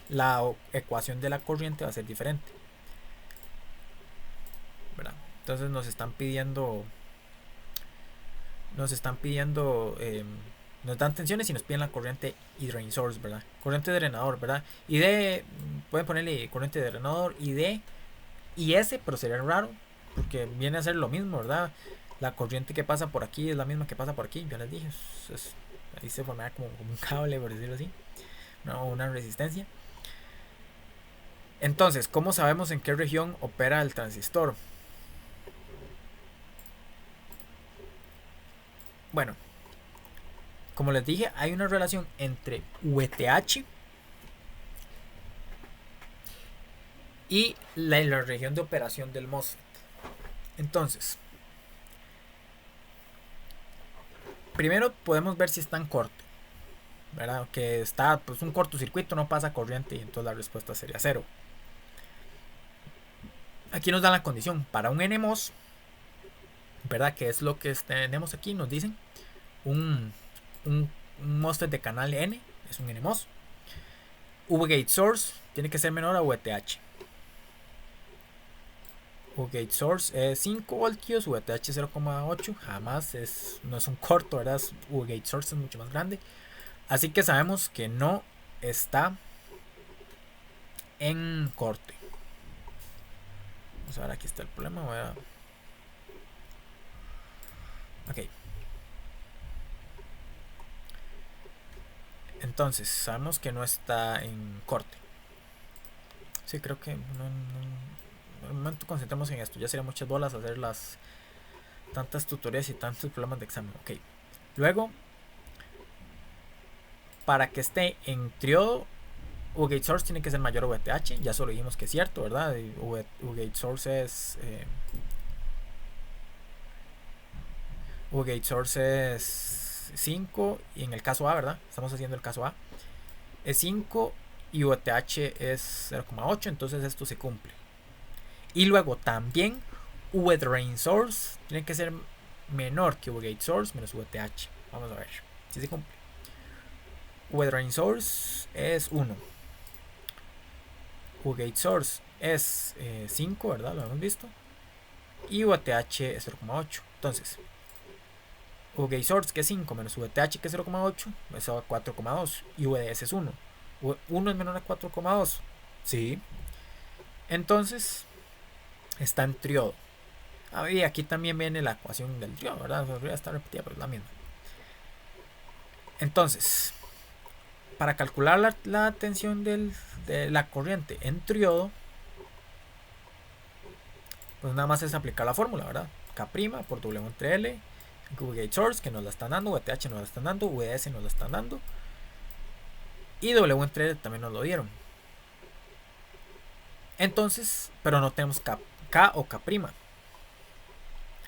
la ecuación de la corriente va a ser diferente, ¿verdad? Entonces nos dan tensiones y nos piden la corriente y drain source, ¿verdad? Corriente de drenador, ¿verdad? Y pueden ponerle corriente de drenador y S, pero sería raro, porque viene a ser lo mismo, ¿verdad? La corriente que pasa por aquí es la misma que pasa por aquí, ya les dije, ahí se forma como un cable, por decirlo así, no, una resistencia. Entonces, ¿cómo sabemos en qué región opera el transistor? Bueno, como les dije, hay una relación entre VTH y la región de operación del MOSFET. Entonces, primero podemos ver si está en corto, ¿verdad? Que está pues un cortocircuito, no pasa corriente y entonces la respuesta sería 0. Aquí nos dan la condición para un NMOS, ¿verdad? Que es lo que tenemos aquí, nos dicen un, un MOSFET de canal N, es un NMOS. V-gate source tiene que ser menor a VTH. V-gate source es 5 voltios, VTH 0,8, jamás no es un corto, ¿verdad? V-gate source es mucho más grande. Así que sabemos que no está en corte. Vamos a ver, aquí está el problema. Ok. Entonces, sabemos que no está en corte. Sí, creo que en un momento concentremos en esto. Ya sería muchas bolas hacer tantas tutorías y tantos problemas de examen. Ok. Luego, para que esté en triodo, V-gate source tiene que ser mayor a VTH. Ya solo dijimos que es cierto, ¿verdad? V-gate source es V-gate source es 5 y en el caso A, ¿verdad? Estamos haciendo el caso A. Es 5 y VTH es 0,8, entonces esto se cumple. Y luego también V-drain source tiene que ser menor que V-gate source menos VTH. Vamos a ver si se cumple. V-drain source es 1. V-gate source es 5, ¿verdad? Lo hemos visto. Y VTH es 0,8. Entonces, V-gate source que es 5 menos VTH que es 0,8, eso da 4,2. Y VDS es 1. 1 es menor a 4,2. Sí. Entonces, está en triodo. Y aquí también viene la ecuación del triodo, ¿verdad? Está repetida, pero es la misma. Entonces, para calcular la tensión de la corriente en triodo, pues nada más es aplicar la fórmula, ¿verdad? K' por W entre L, V-gate source, que nos la están dando, VTH nos la están dando, VDS nos la están dando, y W entre L también nos lo dieron. Entonces, pero no tenemos K o K'.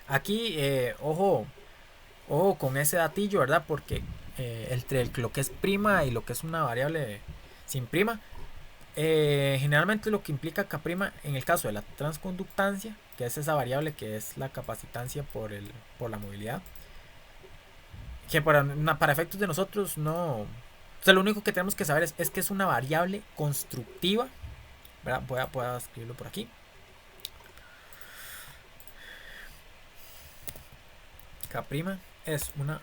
Aquí, ojo con ese datillo, ¿verdad? Porque entre lo que es prima y lo que es una variable sin prima, generalmente lo que implica K' en el caso de la transconductancia, que es esa variable que es la capacitancia por la movilidad, que para efectos de nosotros no. O sea, lo único que tenemos que saber es que es una variable constructiva, ¿verdad? Voy a escribirlo por aquí. K' es una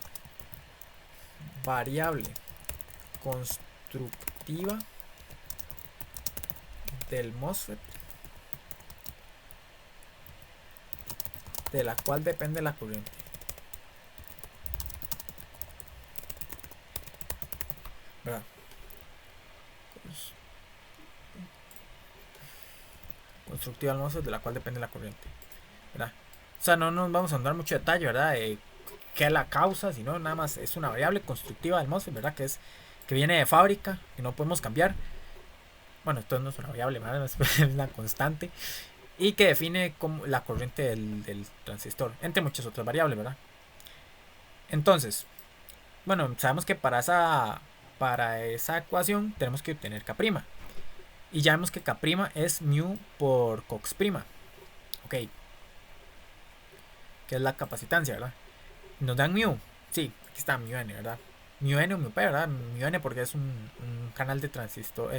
variable constructiva del MOSFET, de la cual depende la corriente. ¿Verdad? constructiva del MOSFET de la cual depende la corriente, ¿verdad? O sea, no nos vamos a dar mucho detalle, ¿verdad? Qué es la causa, sino nada más es una variable constructiva del MOSFET, ¿verdad? Que viene de fábrica, que no podemos cambiar. Bueno, esto no es una variable, ¿verdad? Es una constante. Y que define como la corriente del transistor, entre muchas otras variables, ¿verdad? Entonces, bueno, sabemos que para esa ecuación tenemos que obtener K'. Y ya vemos que K' es mu por Cox'. Ok. Que es la capacitancia, ¿verdad? Nos dan mu. Sí, aquí está mu n, ¿verdad? Mu n o mu p, ¿verdad? Mu n porque es un canal de transistor,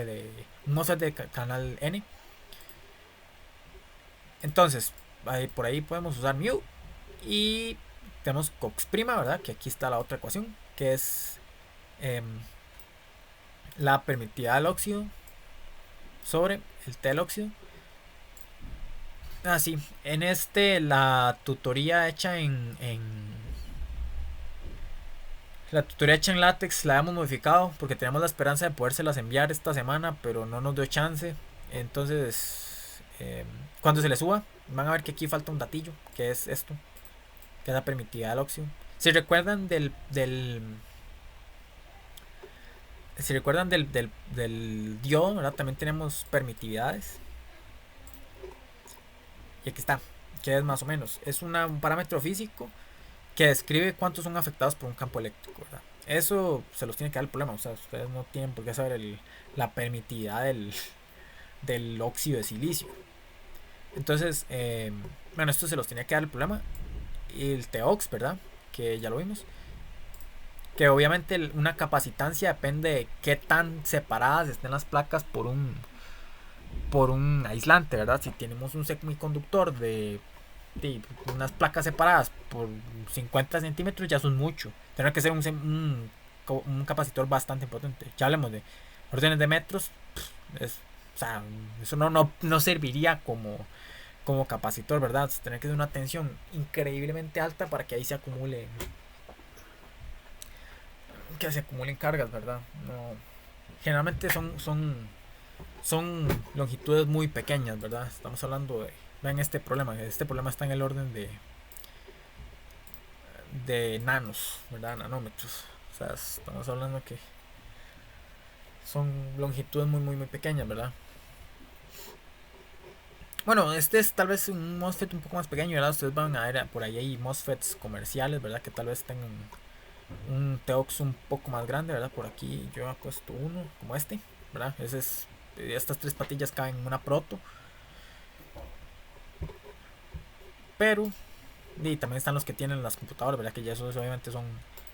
un MOSFET de canal n. Entonces, por ahí podemos usar mu. Y tenemos Cox', ¿verdad? Que aquí está la otra ecuación, que es la permitividad del óxido sobre el T del óxido. Ah, sí. En la tutoría hecha la tutoría hecha en látex la hemos modificado porque teníamos la esperanza de podérselas enviar esta semana, pero no nos dio chance. Entonces, cuando se le suba, van a ver que aquí falta un datillo, que es esto, que es la permitividad del óxido. Si recuerdan del diodo, ¿verdad? También tenemos permitividades. Y aquí está, que es más o menos. Es un parámetro físico que describe cuántos son afectados por un campo eléctrico, ¿verdad? Eso se los tiene que dar el problema. O sea, ustedes no tienen por qué saber la permitividad del óxido de silicio. Entonces, bueno, esto se los tenía que dar el problema. Y el TOX, ¿verdad? Que ya lo vimos. Que obviamente una capacitancia depende de qué tan separadas estén las placas por un aislante, ¿verdad? Si tenemos un semiconductor de unas placas separadas por 50 centímetros, ya son mucho. Tendrá que ser un capacitor bastante potente. Ya hablemos de órdenes de metros. O sea, eso no serviría como capacitor, ¿verdad? Tener que ser una tensión increíblemente alta para que ahí se acumulen cargas, ¿verdad? No, generalmente son longitudes muy pequeñas, ¿verdad? Estamos hablando de... Vean este problema. Este problema está en el orden de nanos, ¿verdad? Nanómetros. O sea, estamos hablando que son longitudes muy, muy, muy pequeñas, ¿verdad? Bueno, este es tal vez un MOSFET un poco más pequeño, ¿verdad? Ustedes van a ver por ahí hay MOSFETs comerciales, ¿verdad? Que tal vez tengan un TEOX un poco más grande, ¿verdad? Por aquí yo he puesto uno como este, ¿verdad? Estas tres patillas caben en una proto. Pero y también están los que tienen las computadoras, ¿verdad? Que ya esos obviamente son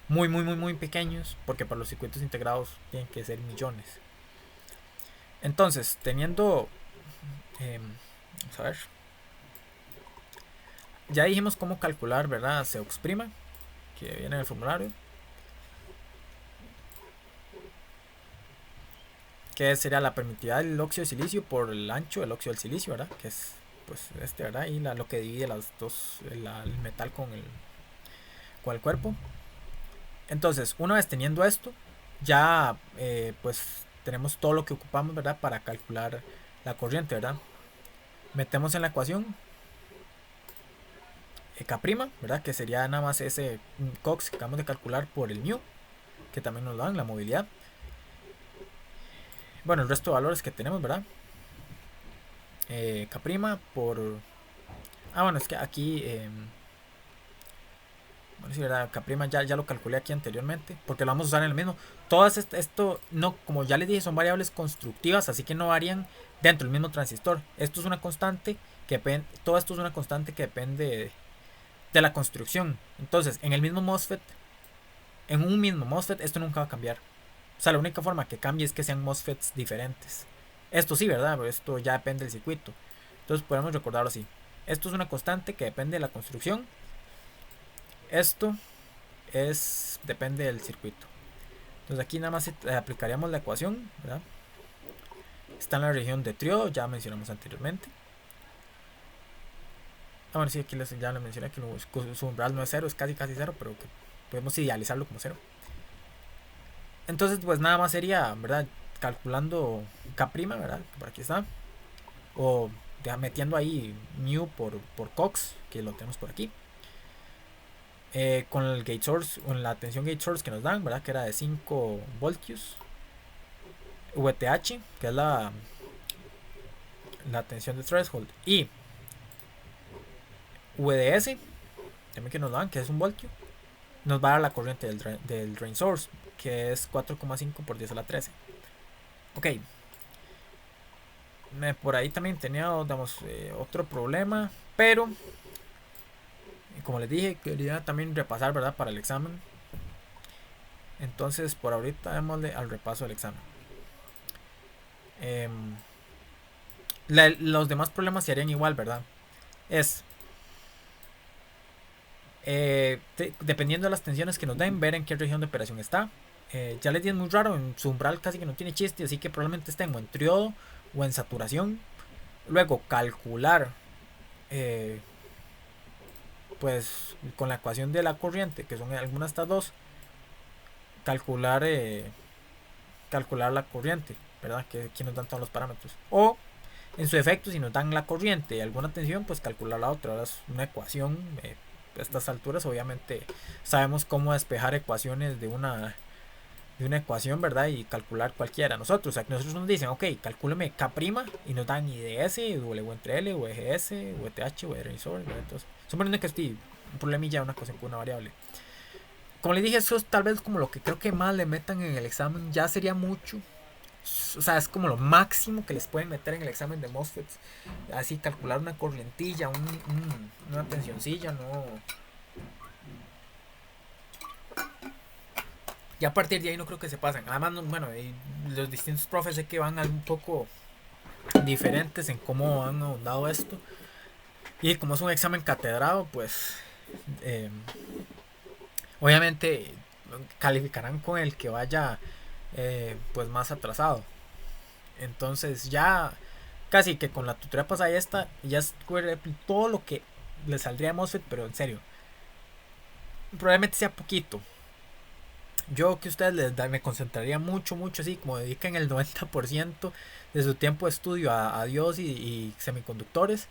muy, muy, muy, muy pequeños, porque para los circuitos integrados tienen que ser millones. Entonces, teniendo... vamos a ver. Ya dijimos cómo calcular, ¿verdad? Cox', que viene en el formulario. Que sería la permitividad del óxido de silicio por el ancho del óxido del silicio, ¿verdad? Que es pues ¿verdad? Y lo que divide las dos, el metal con el cuerpo. Entonces, una vez teniendo esto, ya pues tenemos todo lo que ocupamos, ¿verdad? Para calcular la corriente, ¿verdad? Metemos en la ecuación K', ¿verdad? Que sería nada más ese Cox que acabamos de calcular por el mu, que también nos dan la movilidad. Bueno, el resto de valores que tenemos, ¿verdad? K' por... Ah, bueno, es que aquí... bueno, sí, ¿verdad? K' ya lo calculé aquí anteriormente, porque lo vamos a usar en el mismo. Todas esto, no, como ya les dije, son variables constructivas, así que no varían dentro del mismo transistor. Esto es una constante todo esto es una constante que depende de la construcción. Entonces, en un mismo MOSFET, esto nunca va a cambiar. O sea, la única forma que cambie es que sean MOSFETs diferentes. Esto sí, ¿verdad? Pero esto ya depende del circuito. Entonces podemos recordarlo así. Esto es una constante que depende de la construcción. Esto depende del circuito. Entonces aquí nada más aplicaríamos la ecuación, ¿verdad? Está en la región de tríodo, ya mencionamos anteriormente. Ah, bueno, sí, aquí ya les mencioné que su umbral no es cero, es casi cero, pero que podemos idealizarlo como cero. Entonces, pues nada más sería, ¿verdad? Calculando K', ¿verdad? Que por aquí está. O metiendo ahí mu por cox, que lo tenemos por aquí. Con el gate source, con la tensión gate source que nos dan, ¿verdad? Que era de 5 voltios. VTH, que es la tensión de threshold. Y VDS, también que nos dan, que es 1 voltio. Nos va a dar la corriente del drain source, que es 4,5 por 10 a la 13. Ok. Por ahí también tenía, digamos, otro problema, pero como les dije, quería también repasar, ¿verdad? Para el examen. Entonces, por ahorita démosle al repaso del examen. Los demás problemas se harían igual, ¿verdad? Es dependiendo de las tensiones que nos den, ver en qué región de operación está. Ya les di, es muy raro, en su umbral casi que no tiene chiste, así que probablemente estén o en triodo o en saturación. Luego calcular, pues con la ecuación de la corriente, que son algunas de estas dos, calcular la corriente, ¿verdad? Que nos dan todos los parámetros. O en su efecto, si nos dan la corriente y alguna tensión, pues calcular la otra. Ahora es una ecuación. A estas alturas, obviamente, sabemos cómo despejar ecuaciones de una ecuación, ¿verdad? Y calcular cualquiera. Nosotros, o sea, que nosotros nos dicen, ok, calcúleme K' y nos dan IDS, W entre L, VGS, VTH, VRSOR, entonces, suponiendo que estoy un problemilla, una cosa con una variable. Como les dije, eso es tal vez como lo que creo que más le metan en el examen. Ya sería mucho. O sea, es como lo máximo que les pueden meter en el examen de MOSFETs. Así, calcular una corrientilla, una tensioncilla, no. Y a partir de ahí no creo que se pasen. Además, bueno, los distintos profes sé que van un poco diferentes en cómo han ahondado esto. Y como es un examen catedrado, pues obviamente calificarán con el que vaya pues más atrasado. Entonces ya casi que con la tutoría pasada ya es todo lo que le saldría a MOSFET, pero en serio. Probablemente sea poquito. Yo que ustedes me concentraría mucho, así, como dedican el 90% de su tiempo de estudio a Dios y semiconductores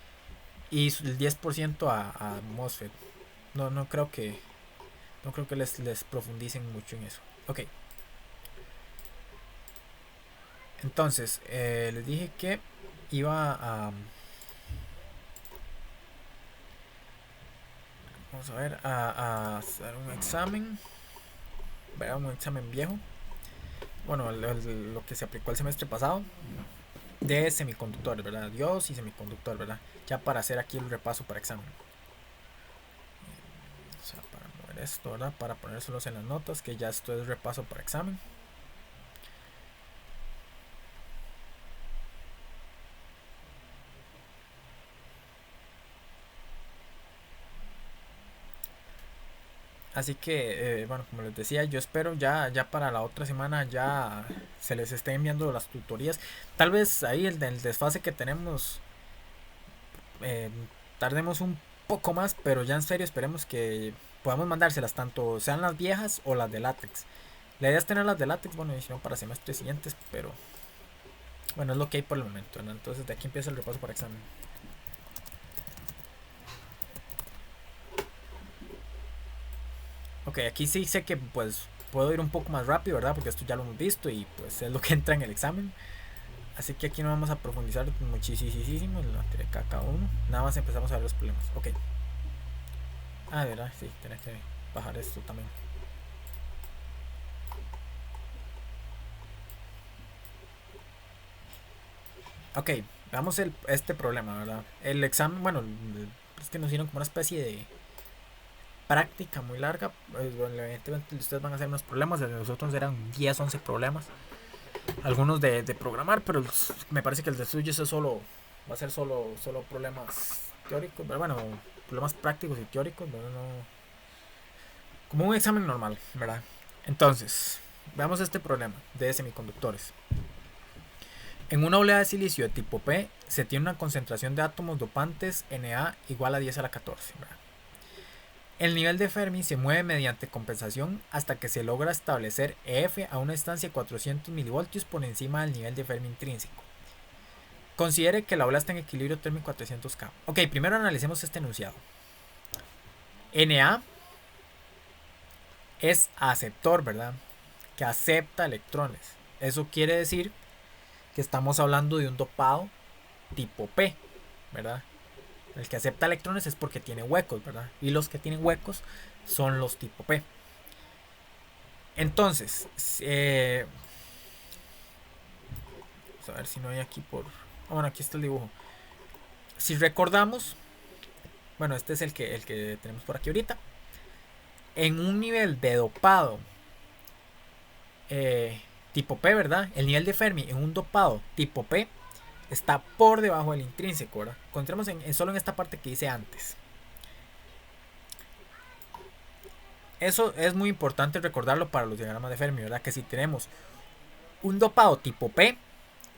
y el 10% a MOSFET. No creo que les profundicen mucho en eso. Ok. Entonces, les dije que iba a... Vamos a ver, a hacer un examen. Verá, un examen viejo. Bueno, lo que se aplicó el semestre pasado. De semiconductores, ¿verdad? Dios y semiconductor, ¿verdad? Ya para hacer aquí el repaso para examen. O sea, para mover esto, ¿verdad? Para ponérselos en las notas, que ya esto es repaso para examen. Así que, bueno, como les decía, yo espero ya para la otra semana ya se les esté enviando las tutorías. Tal vez ahí el desfase que tenemos tardemos un poco más, pero ya en serio esperemos que podamos mandárselas tanto sean las viejas o las de látex. La idea es tener las de látex, bueno, y si no para semestres siguientes, pero bueno, es lo que hay por el momento, ¿no? Entonces de aquí empieza el repaso para examen. Ok, aquí sí sé que pues puedo ir un poco más rápido, ¿verdad? Porque esto ya lo hemos visto y pues es lo que entra en el examen. Así que aquí no vamos a profundizar muchísimo en la teoría KK1. Nada más empezamos a ver los problemas. Ok. Ah, ¿verdad? Sí, tenés que bajar esto también. Ok, veamos este problema, ¿verdad? El examen, bueno, es que nos dieron como una especie de práctica muy larga. Pues, bueno, evidentemente ustedes van a hacer unos problemas, de nosotros eran 10, 11 problemas. Algunos de programar, pero me parece que el de suyo es solo, va a ser solo problemas teóricos, pero bueno, problemas prácticos y teóricos, ¿verdad? No, como un examen normal, ¿verdad? Entonces, veamos este problema de semiconductores. En una oleada de silicio de tipo P se tiene una concentración de átomos dopantes Na igual a 10 a la 14. ¿Verdad? El nivel de Fermi se mueve mediante compensación hasta que se logra establecer EF a una distancia de 400 milivoltios por encima del nivel de Fermi intrínseco. Considere que la ola está en equilibrio térmico a 300K. Ok, primero analicemos este enunciado. Na es aceptor, ¿verdad? Que acepta electrones. Eso quiere decir que estamos hablando de un dopado tipo P, ¿verdad? El que acepta electrones es porque tiene huecos, ¿verdad? Y los que tienen huecos son los tipo P. Entonces, vamos a ver si no hay aquí por... bueno, aquí está el dibujo. Si recordamos, bueno, este es el que tenemos por aquí ahorita. En un nivel de dopado tipo P, ¿verdad? El nivel de Fermi en un dopado tipo P está por debajo del intrínseco, ¿verdad? Encontremos solo en esta parte que dice antes. Eso es muy importante recordarlo para los diagramas de Fermi, ¿verdad? Que si tenemos un dopado tipo P,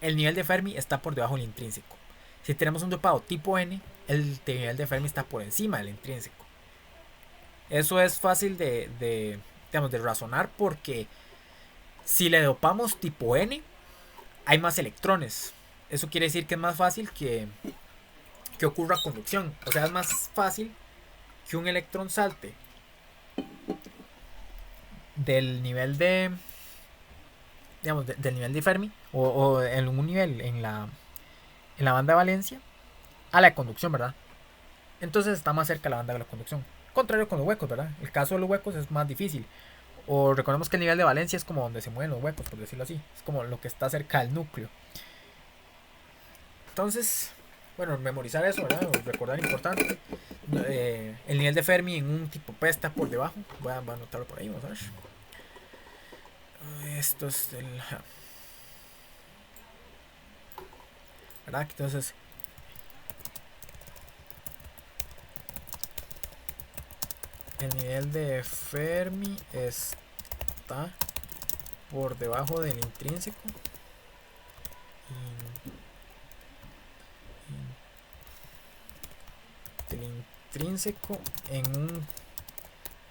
el nivel de Fermi está por debajo del intrínseco. Si tenemos un dopado tipo N, el nivel de Fermi está por encima del intrínseco. Eso es fácil de razonar porque si le dopamos tipo N, hay más electrones. Eso quiere decir que es más fácil que ocurra conducción. O sea, es más fácil que un electrón salte del nivel de, del nivel de Fermi o en un nivel en la banda de valencia a la de conducción, ¿verdad? Entonces está más cerca de la banda de la conducción. Contrario con los huecos, ¿verdad? El caso de los huecos es más difícil. O recordemos que el nivel de valencia es como donde se mueven los huecos, por decirlo así. Es como lo que está cerca del núcleo. Entonces, bueno, memorizar eso, ¿verdad? Recordar importante. El nivel de Fermi en un tipo P está por debajo. Voy a anotarlo por ahí, vamos a ver. Esto es el... ¿verdad? Entonces... el nivel de Fermi está por debajo del intrínseco. Del intrínseco en un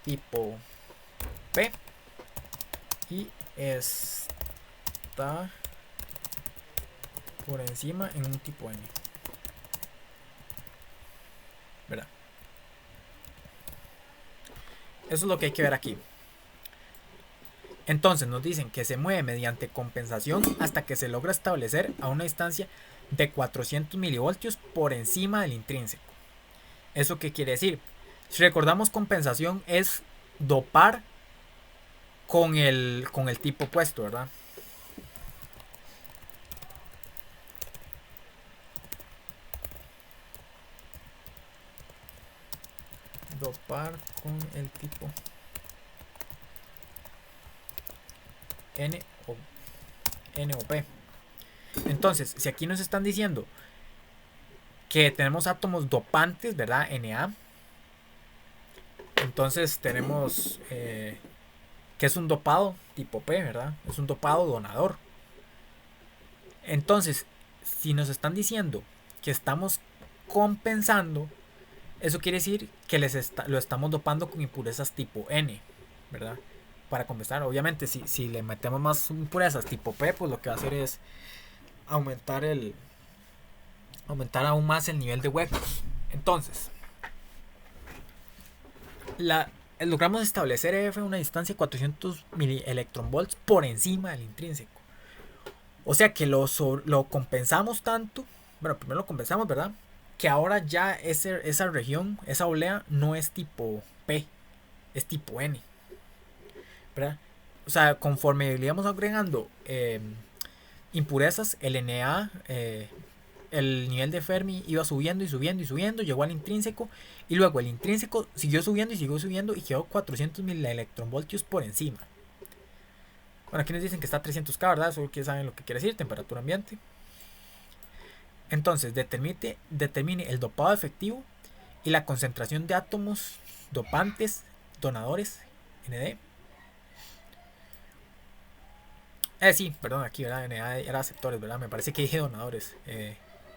tipo P y está por encima en un tipo N, ¿verdad? Eso es lo que hay que ver aquí. Entonces nos dicen que se mueve mediante compensación hasta que se logra establecer a una distancia de 400 milivoltios por encima del intrínseco. ¿Eso qué quiere decir? Si recordamos, compensación es dopar con el tipo opuesto, ¿verdad? Dopar con el tipo N o P. Entonces, si aquí nos están diciendo que tenemos átomos dopantes, ¿verdad? Na. Entonces tenemos que es un dopado tipo P, ¿verdad? Es un dopado donador. Entonces, si nos están diciendo que estamos compensando, eso quiere decir que lo estamos dopando con impurezas tipo N, ¿verdad? Para compensar. Obviamente, si le metemos más impurezas tipo P, pues lo que va a hacer es aumentar aún más el nivel de huecos. Entonces, logramos establecer EF a una distancia de 400 milielectronvolts por encima del intrínseco. O sea que lo compensamos tanto. Bueno, primero lo compensamos, ¿verdad? Que ahora ya esa región, esa olea, no es tipo P, es tipo N, ¿verdad? O sea, conforme le íbamos agregando impurezas, el Na, el nivel de Fermi iba subiendo y subiendo y subiendo, llegó al intrínseco y luego el intrínseco siguió subiendo y siguió subiendo y quedó 400 milielectronvoltios por encima. Bueno, aquí nos dicen que está a 300K, ¿verdad? Eso que saben lo que quiere decir, temperatura ambiente. Entonces, determine el dopado efectivo y la concentración de átomos dopantes, donadores, ND. Sí, perdón, aquí, ¿verdad? NA era aceptores, ¿verdad? Me parece que dije donadores.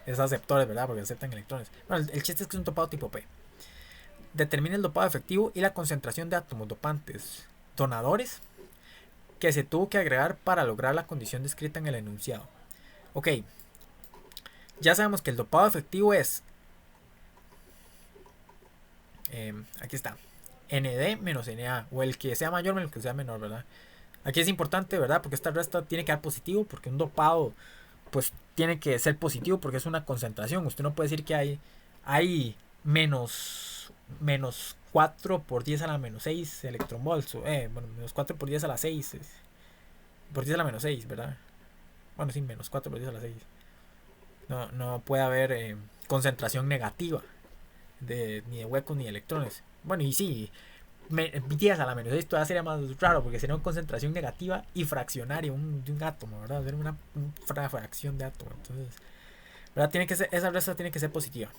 Es aceptores, ¿verdad? Porque aceptan electrones. Bueno, el chiste es que es un dopado tipo P. Determine el dopado efectivo y la concentración de átomos dopantes, donadores, que se tuvo que agregar para lograr la condición descrita en el enunciado. Ok. ya sabemos que el dopado efectivo es, aquí está, ND menos NA, o el que sea mayor menos el que sea menor, ¿verdad? Aquí es importante, ¿verdad? Porque esta resta tiene que dar positivo, porque un dopado pues tiene que ser positivo porque es una concentración. Usted no puede decir que hay menos 4 por 10 a la menos 6 electronvolts. Bueno, menos 4 por 10 a la 6. Por 10 a la menos 6, ¿verdad? Bueno, sí, menos 4 por 10 a la 6. No puede haber concentración negativa ni de huecos ni de electrones. Bueno, y sí, 10 a la menos 6 todavía sería más raro porque sería una concentración negativa y fraccionaria de un átomo, ¿verdad? Sería una fracción de átomo. Entonces, ¿verdad? Esa resta tiene que ser positiva.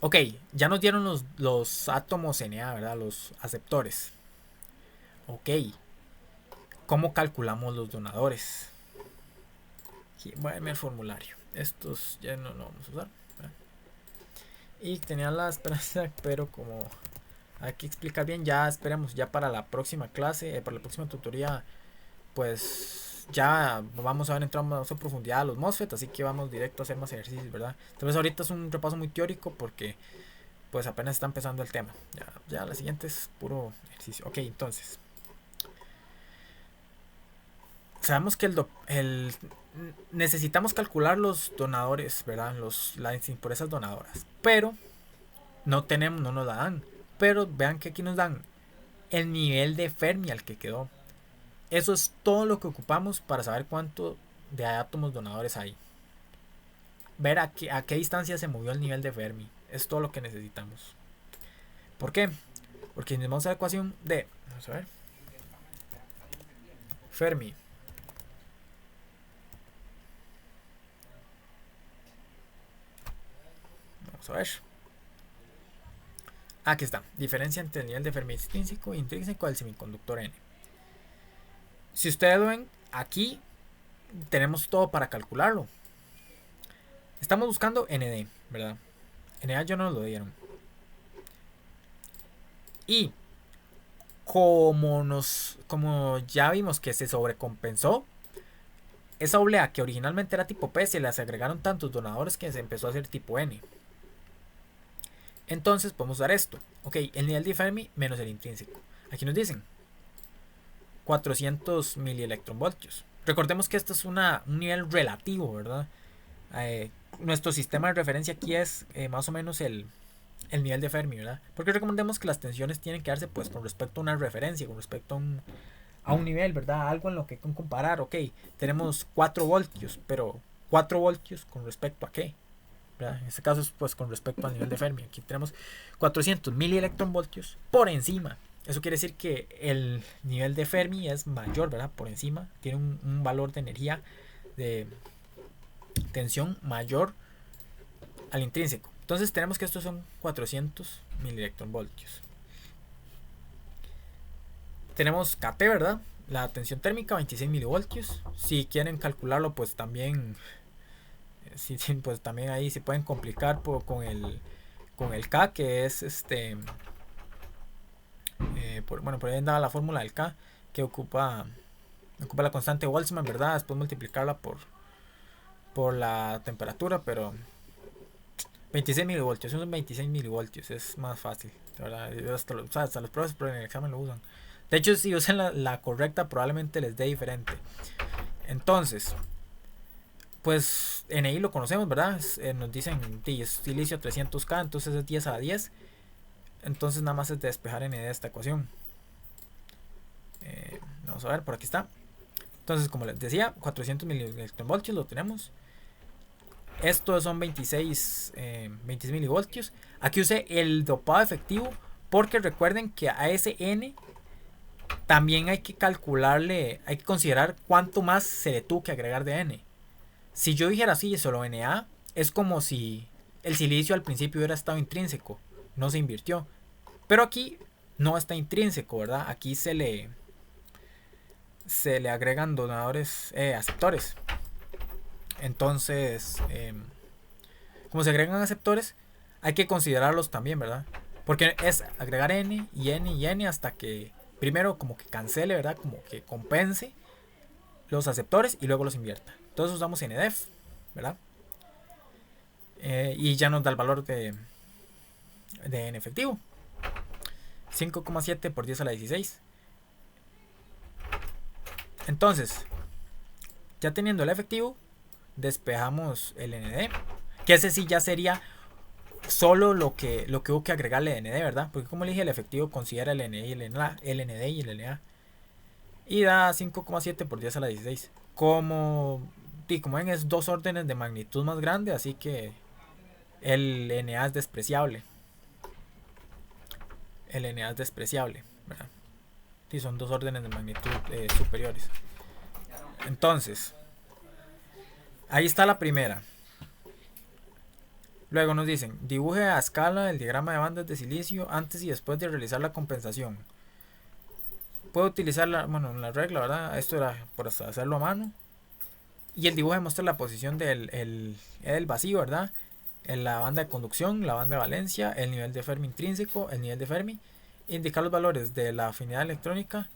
Ok, ya nos dieron los átomos Na, ¿verdad? Los aceptores. Ok, ¿cómo calculamos los donadores? Aquí, voy a ver el formulario. Estos ya no lo vamos a usar, ¿verdad? Y tenía la esperanza, pero como hay que explicar bien, ya esperemos ya para la próxima clase, para la próxima tutoría, pues ya vamos a ver entrar más a profundidad a los MOSFET, así que vamos directo a hacer más ejercicios, ¿verdad? Entonces ahorita es un repaso muy teórico porque pues apenas está empezando el tema. Ya la siguiente es puro ejercicio. Ok, entonces sabemos que necesitamos calcular los donadores, ¿verdad? Las impurezas donadoras, pero no nos la dan. Pero vean que aquí nos dan el nivel de Fermi al que quedó. Eso es todo lo que ocupamos para saber cuánto de átomos donadores hay. Ver a qué distancia se movió el nivel de Fermi. Es todo lo que necesitamos. ¿Por qué? Porque necesitamos la ecuación de... Vamos a ver. Fermi. Vamos a ver. Aquí está. Diferencia entre el nivel de Fermi extrínseco e intrínseco del semiconductor N. Si ustedes lo ven, aquí tenemos todo para calcularlo. Estamos buscando ND, ¿verdad? NA ya nos lo dieron. Y como ya vimos que se sobrecompensó, esa oblea que originalmente era tipo P, se les agregaron tantos donadores que se empezó a hacer tipo N. Entonces podemos usar esto. Ok, el nivel de Fermi menos el intrínseco. Aquí nos dicen 400 milielectronvoltios. Recordemos que esto es un nivel relativo, ¿verdad? Nuestro sistema de referencia aquí es más o menos el nivel de Fermi, ¿verdad? Porque recomendemos que las tensiones tienen que darse pues con respecto a una referencia, con respecto a un nivel, ¿verdad? Algo en lo que comparar. Ok, tenemos 4 voltios, pero 4 voltios con respecto a qué, ¿verdad? En este caso es pues con respecto al nivel de Fermi. Aquí tenemos 400 milielectronvoltios por encima. Eso quiere decir que el nivel de Fermi es mayor, ¿verdad? Por encima. Tiene un valor de energía de tensión mayor al intrínseco. Entonces tenemos que estos son 400 milielectronvoltios. Tenemos KT, ¿verdad? La tensión térmica 26 milivoltios. Si quieren calcularlo, pues también pues también ahí se pueden complicar con el K, que es por ahí andaba la fórmula del K, que ocupa la constante Boltzmann, ¿verdad? Después multiplicarla por la temperatura, pero 26 milivoltios, son 26 milivoltios, es más fácil, ¿verdad? Hasta los profes en el examen lo usan. De hecho, si usan la correcta, probablemente les dé diferente. Entonces, pues NI lo conocemos, ¿verdad? Nos dicen es silicio 300K, entonces es 10 a la 10. Entonces nada más es de despejar ND de esta ecuación. Vamos a ver, por aquí está. Entonces, como les decía, 400 milivoltios lo tenemos. Estos son 26 milivoltios. Aquí usé el dopado efectivo porque recuerden que a ese N también hay que calcularle, hay que considerar cuánto más se le tuvo que agregar de N. Si yo dijera así, solo Na, es como si el silicio al principio hubiera estado intrínseco, no se invirtió. Pero aquí no está intrínseco, ¿verdad? Aquí se le agregan donadores, aceptores. Entonces, como se agregan aceptores, hay que considerarlos también, ¿verdad? Porque es agregar N y N y N hasta que primero como que cancele, ¿verdad? Como que compense los aceptores y luego los invierta. Entonces usamos NDEF. ¿verdad? Y ya nos da el valor de en efectivo. 5,7 por 10 a la 16. Entonces, ya teniendo el efectivo, despejamos el ND. Que ese sí ya sería solo lo que hubo que agregarle ND, ¿verdad? Porque como le dije, el efectivo considera el ND y el ND y el NA. Y da 5,7 por 10 a la 16. Como ven, es 2 órdenes de magnitud más grande, así que el NA es despreciable. El NA es despreciable, ¿verdad? Sí, son 2 órdenes de magnitud superiores. Entonces, ahí está la primera. Luego nos dicen, dibuje a escala el diagrama de bandas de silicio antes y después de realizar la compensación. Puedo utilizar la regla, ¿verdad? Esto era por hacerlo a mano. Y el dibujo muestra la posición del vacío, ¿verdad? En la banda de conducción, la banda de valencia, el nivel de Fermi intrínseco, el nivel de Fermi, indicar los valores de la afinidad electrónica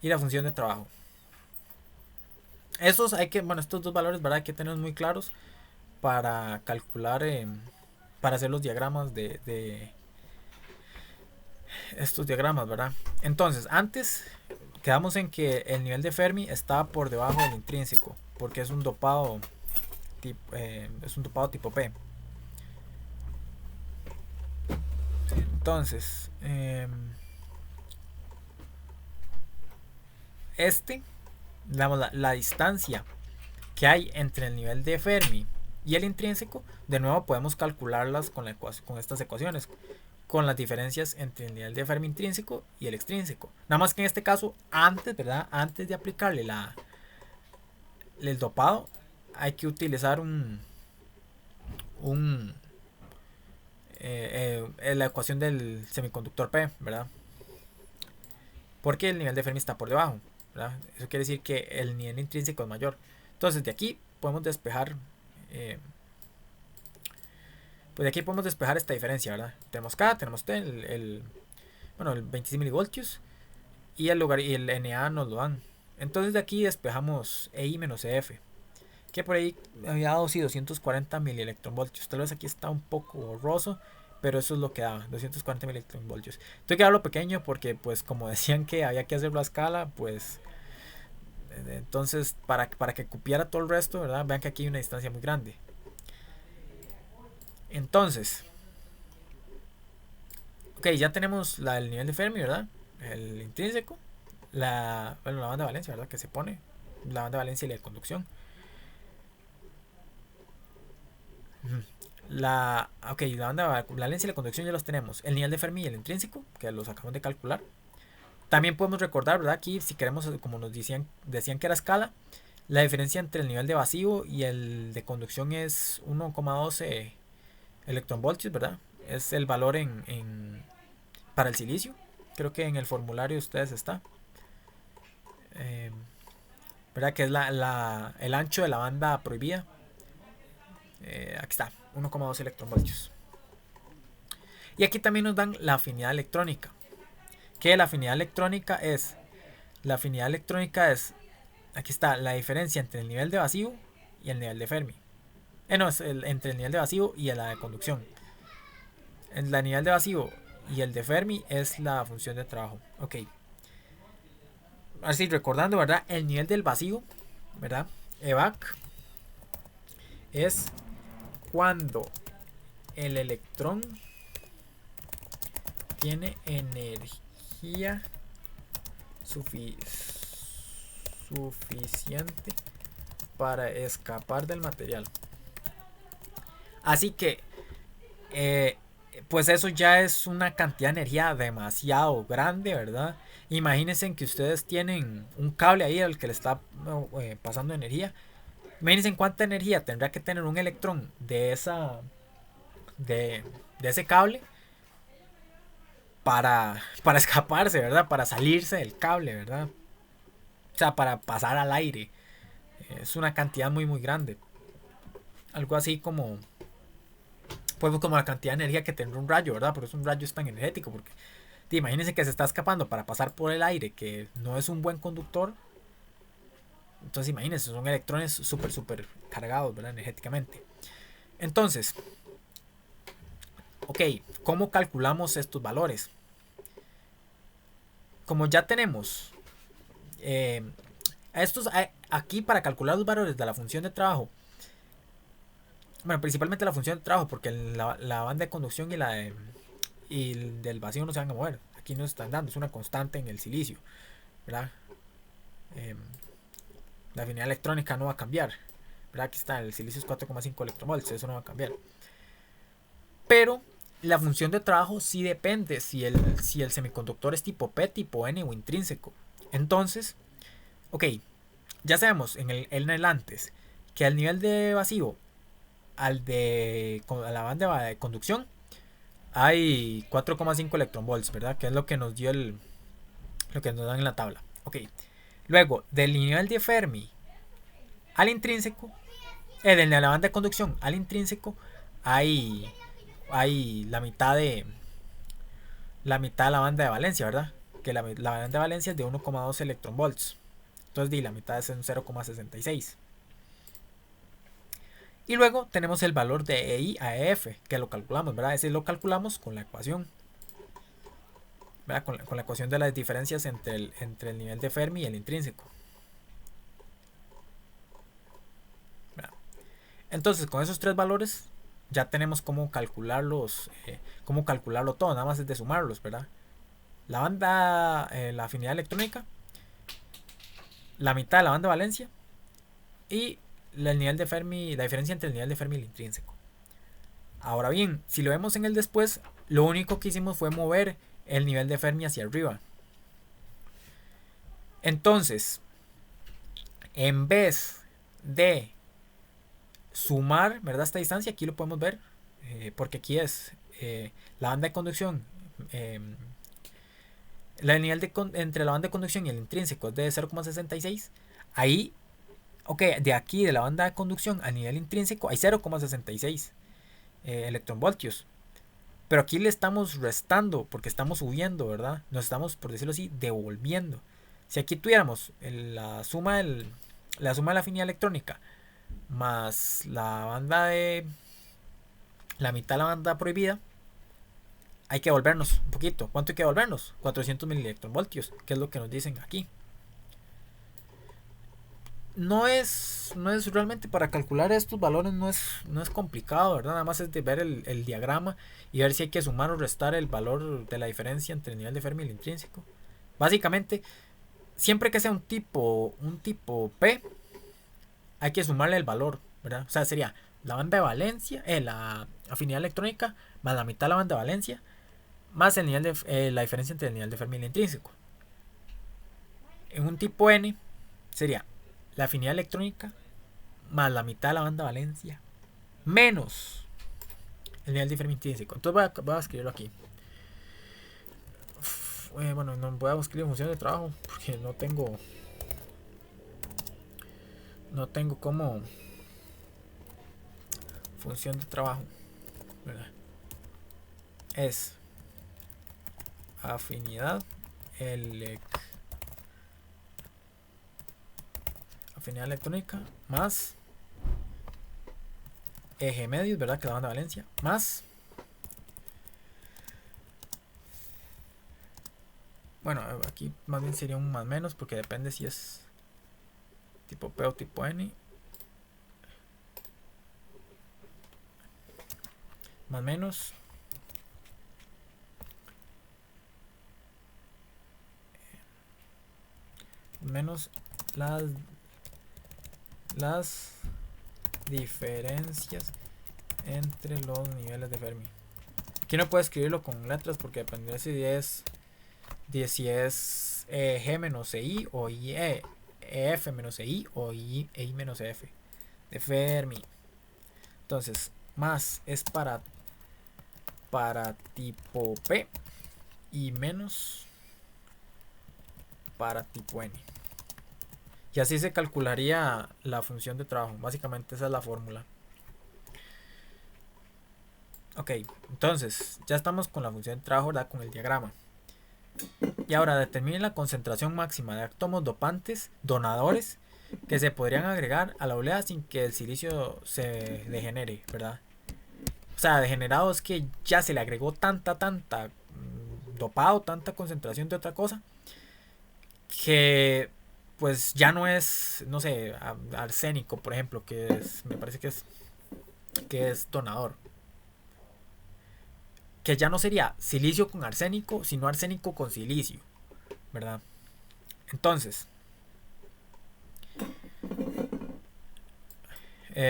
y la función de trabajo. Estos dos valores, ¿verdad? Hay que tenerlos muy claros para calcular, para hacer los diagramas de estos diagramas, ¿verdad? Entonces, antes quedamos en que el nivel de Fermi está por debajo del intrínseco, porque es un dopado tipo P. Entonces, la distancia que hay entre el nivel de Fermi y el intrínseco, de nuevo podemos calcularlas con estas ecuaciones, con las diferencias entre el nivel de Fermi intrínseco y el extrínseco. Nada más que en este caso, antes de aplicarle el dopado, hay que utilizar la ecuación del semiconductor P, ¿verdad? Porque el nivel de Fermi está por debajo, ¿verdad? Eso quiere decir que el nivel intrínseco es mayor. Entonces de aquí podemos despejar esta diferencia, ¿verdad? Tenemos K, tenemos T, el 26 milivoltios y el NA nos lo dan. Entonces de aquí despejamos EI menos EF, que por ahí había dado 240 milielectronvoltios. Tal vez aquí está un poco borroso, pero eso es lo que daba, 240 milielectronvoltios. Tengo que darlo pequeño porque, pues, como decían que había que hacerlo a escala, pues, entonces, para que cupiera todo el resto, ¿verdad? Vean que aquí hay una distancia muy grande. Entonces, ok, ya tenemos el nivel de Fermi, ¿verdad? El intrínseco, la banda de valencia, ¿verdad? Que se pone, la banda de valencia y la de conducción. La banda de valencia y la conducción ya los tenemos. El nivel de Fermi y el intrínseco, que los acabamos de calcular. También podemos recordar, ¿verdad? Aquí, si queremos, como nos decían que era escala, la diferencia entre el nivel de vacío y el de conducción es 1,12 electronvoltios, ¿verdad? Es el valor para el silicio. Creo que en el formulario de ustedes está. ¿Verdad? Que es el ancho de la banda prohibida. Aquí está, 1,2 electronvoltios. Y aquí también nos dan la afinidad electrónica. Que la afinidad electrónica es, aquí está, la diferencia entre el nivel de vacío y el nivel de Fermi. Es entre el nivel de vacío y la de conducción. El nivel de vacío y el de Fermi es la función de trabajo. Ok. Así, recordando, ¿verdad? El nivel del vacío, ¿verdad? EVAC es cuando el electrón tiene energía suficiente para escapar del material. Así que pues eso ya es una cantidad de energía demasiado grande, ¿verdad? Imagínense que ustedes tienen un cable ahí al que le está pasando energía. Imagínense cuánta energía tendrá que tener un electrón de ese cable para escaparse, ¿verdad? Para salirse del cable, ¿verdad? O sea, para pasar al aire. Es una cantidad muy muy grande. Algo así como, pues, como la cantidad de energía que tendrá un rayo, ¿verdad? Por eso un rayo es tan energético, porque imagínense que se está escapando para pasar por el aire, que no es un buen conductor. Entonces imagínense, son electrones súper cargados, ¿verdad? Energéticamente. Entonces, ok, ¿cómo calculamos estos valores? Como ya tenemos aquí para calcular los valores de la función de trabajo, bueno, principalmente la función de trabajo, porque la banda de conducción y el del vacío no se van a mover. Aquí nos están dando, es una constante en el silicio, ¿verdad? La afinidad electrónica no va a cambiar, ¿verdad? Aquí está, el silicio es 4,5 electrovolts, eso no va a cambiar. Pero la función de trabajo sí depende si el semiconductor es tipo P, tipo N o intrínseco. Entonces, ok, ya sabemos en el antes que al nivel de vacío, a la banda de conducción, hay 4,5 electronvolts, ¿verdad? Que es lo que nos dio lo que nos dan en la tabla. Ok, luego del nivel de Fermi al intrínseco, de la banda de conducción al intrínseco, hay la mitad de la banda de valencia, ¿verdad? Que la banda de valencia es de 1,2 electronvolts. Entonces, la mitad es un 0,66. Y luego tenemos el valor de EI a EF, que lo calculamos, ¿verdad? Ese lo calculamos con la ecuación, ¿verdad? Con la ecuación de las diferencias entre el nivel de Fermi y el intrínseco. ¿Verdad? Entonces, con esos tres valores ya tenemos cómo calcularlo todo, nada más es de sumarlos, ¿verdad? La banda, la afinidad electrónica, la mitad de la banda de valencia y el nivel de Fermi, la diferencia entre el nivel de Fermi y el intrínseco. Ahora bien, si lo vemos en el después, lo único que hicimos fue mover el nivel de Fermi hacia arriba. Entonces, en vez de sumar, ¿verdad? Esta distancia, aquí lo podemos ver, porque aquí es la banda de conducción, el nivel entre la banda de conducción y el intrínseco es de 0,66. Ahí, ok, de aquí de la banda de conducción al nivel intrínseco hay 0,66 electronvoltios. Pero aquí le estamos restando porque estamos subiendo, ¿verdad? Nos estamos, por decirlo así, devolviendo. Si aquí tuviéramos la suma de la afinidad electrónica más la mitad de la banda prohibida, hay que devolvernos un poquito. ¿Cuánto hay que devolvernos? 400 milielectronvoltios, que es lo que nos dicen aquí. No es realmente para calcular estos valores, no es complicado, ¿verdad? Nada más es de ver el diagrama y ver si hay que sumar o restar el valor de la diferencia entre el nivel de Fermi y el intrínseco. Básicamente, siempre que sea un tipo P, hay que sumarle el valor, ¿verdad? O sea, sería la banda de valencia, la afinidad electrónica, más la mitad de la banda de valencia, más el nivel de la diferencia entre el nivel de Fermi y el intrínseco. En un tipo N sería la afinidad electrónica más la mitad de la banda de valencia menos el nivel de Fermi intrínseco. Entonces voy a escribirlo aquí. Bueno, no voy a escribir función de trabajo porque no tengo como función de trabajo, ¿verdad? Es afinidad electrónica más eje medios, ¿verdad? Que la banda de valencia más, bueno, aquí más bien sería un más menos porque depende si es tipo P o tipo N, más menos las diferencias entre los niveles de Fermi. Aquí no puedo escribirlo con letras porque dependerá si es G menos EI o EF menos EI o EI menos EF de Fermi. Entonces, más es para tipo P y menos para tipo N. Y así se calcularía la función de trabajo. Básicamente esa es la fórmula. Ok, entonces ya estamos con la función de trabajo, ¿verdad? Con el diagrama. Y ahora determinen la concentración máxima de átomos dopantes donadores que se podrían agregar a la olea sin que el silicio se degenere, ¿verdad? O sea, degenerado es que ya se le agregó tanta dopado, tanta concentración de otra cosa, que pues ya no es, no sé, arsénico, por ejemplo, que es, me parece que es donador. Que ya no sería silicio con arsénico, sino arsénico con silicio, ¿verdad? Entonces,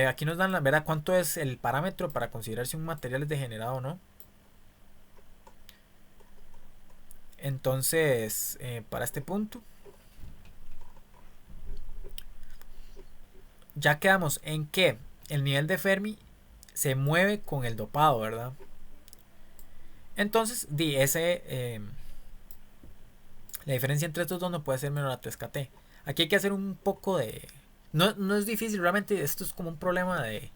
aquí nos dan la verdad cuánto es el parámetro para considerar si un material es degenerado o no. Entonces, para este punto, ya quedamos en que el nivel de Fermi se mueve con el dopado, ¿verdad? Entonces, la diferencia entre estos dos no puede ser menor a 3 kT. Aquí hay que hacer un poco de... No, no es difícil, realmente esto es como un problema de...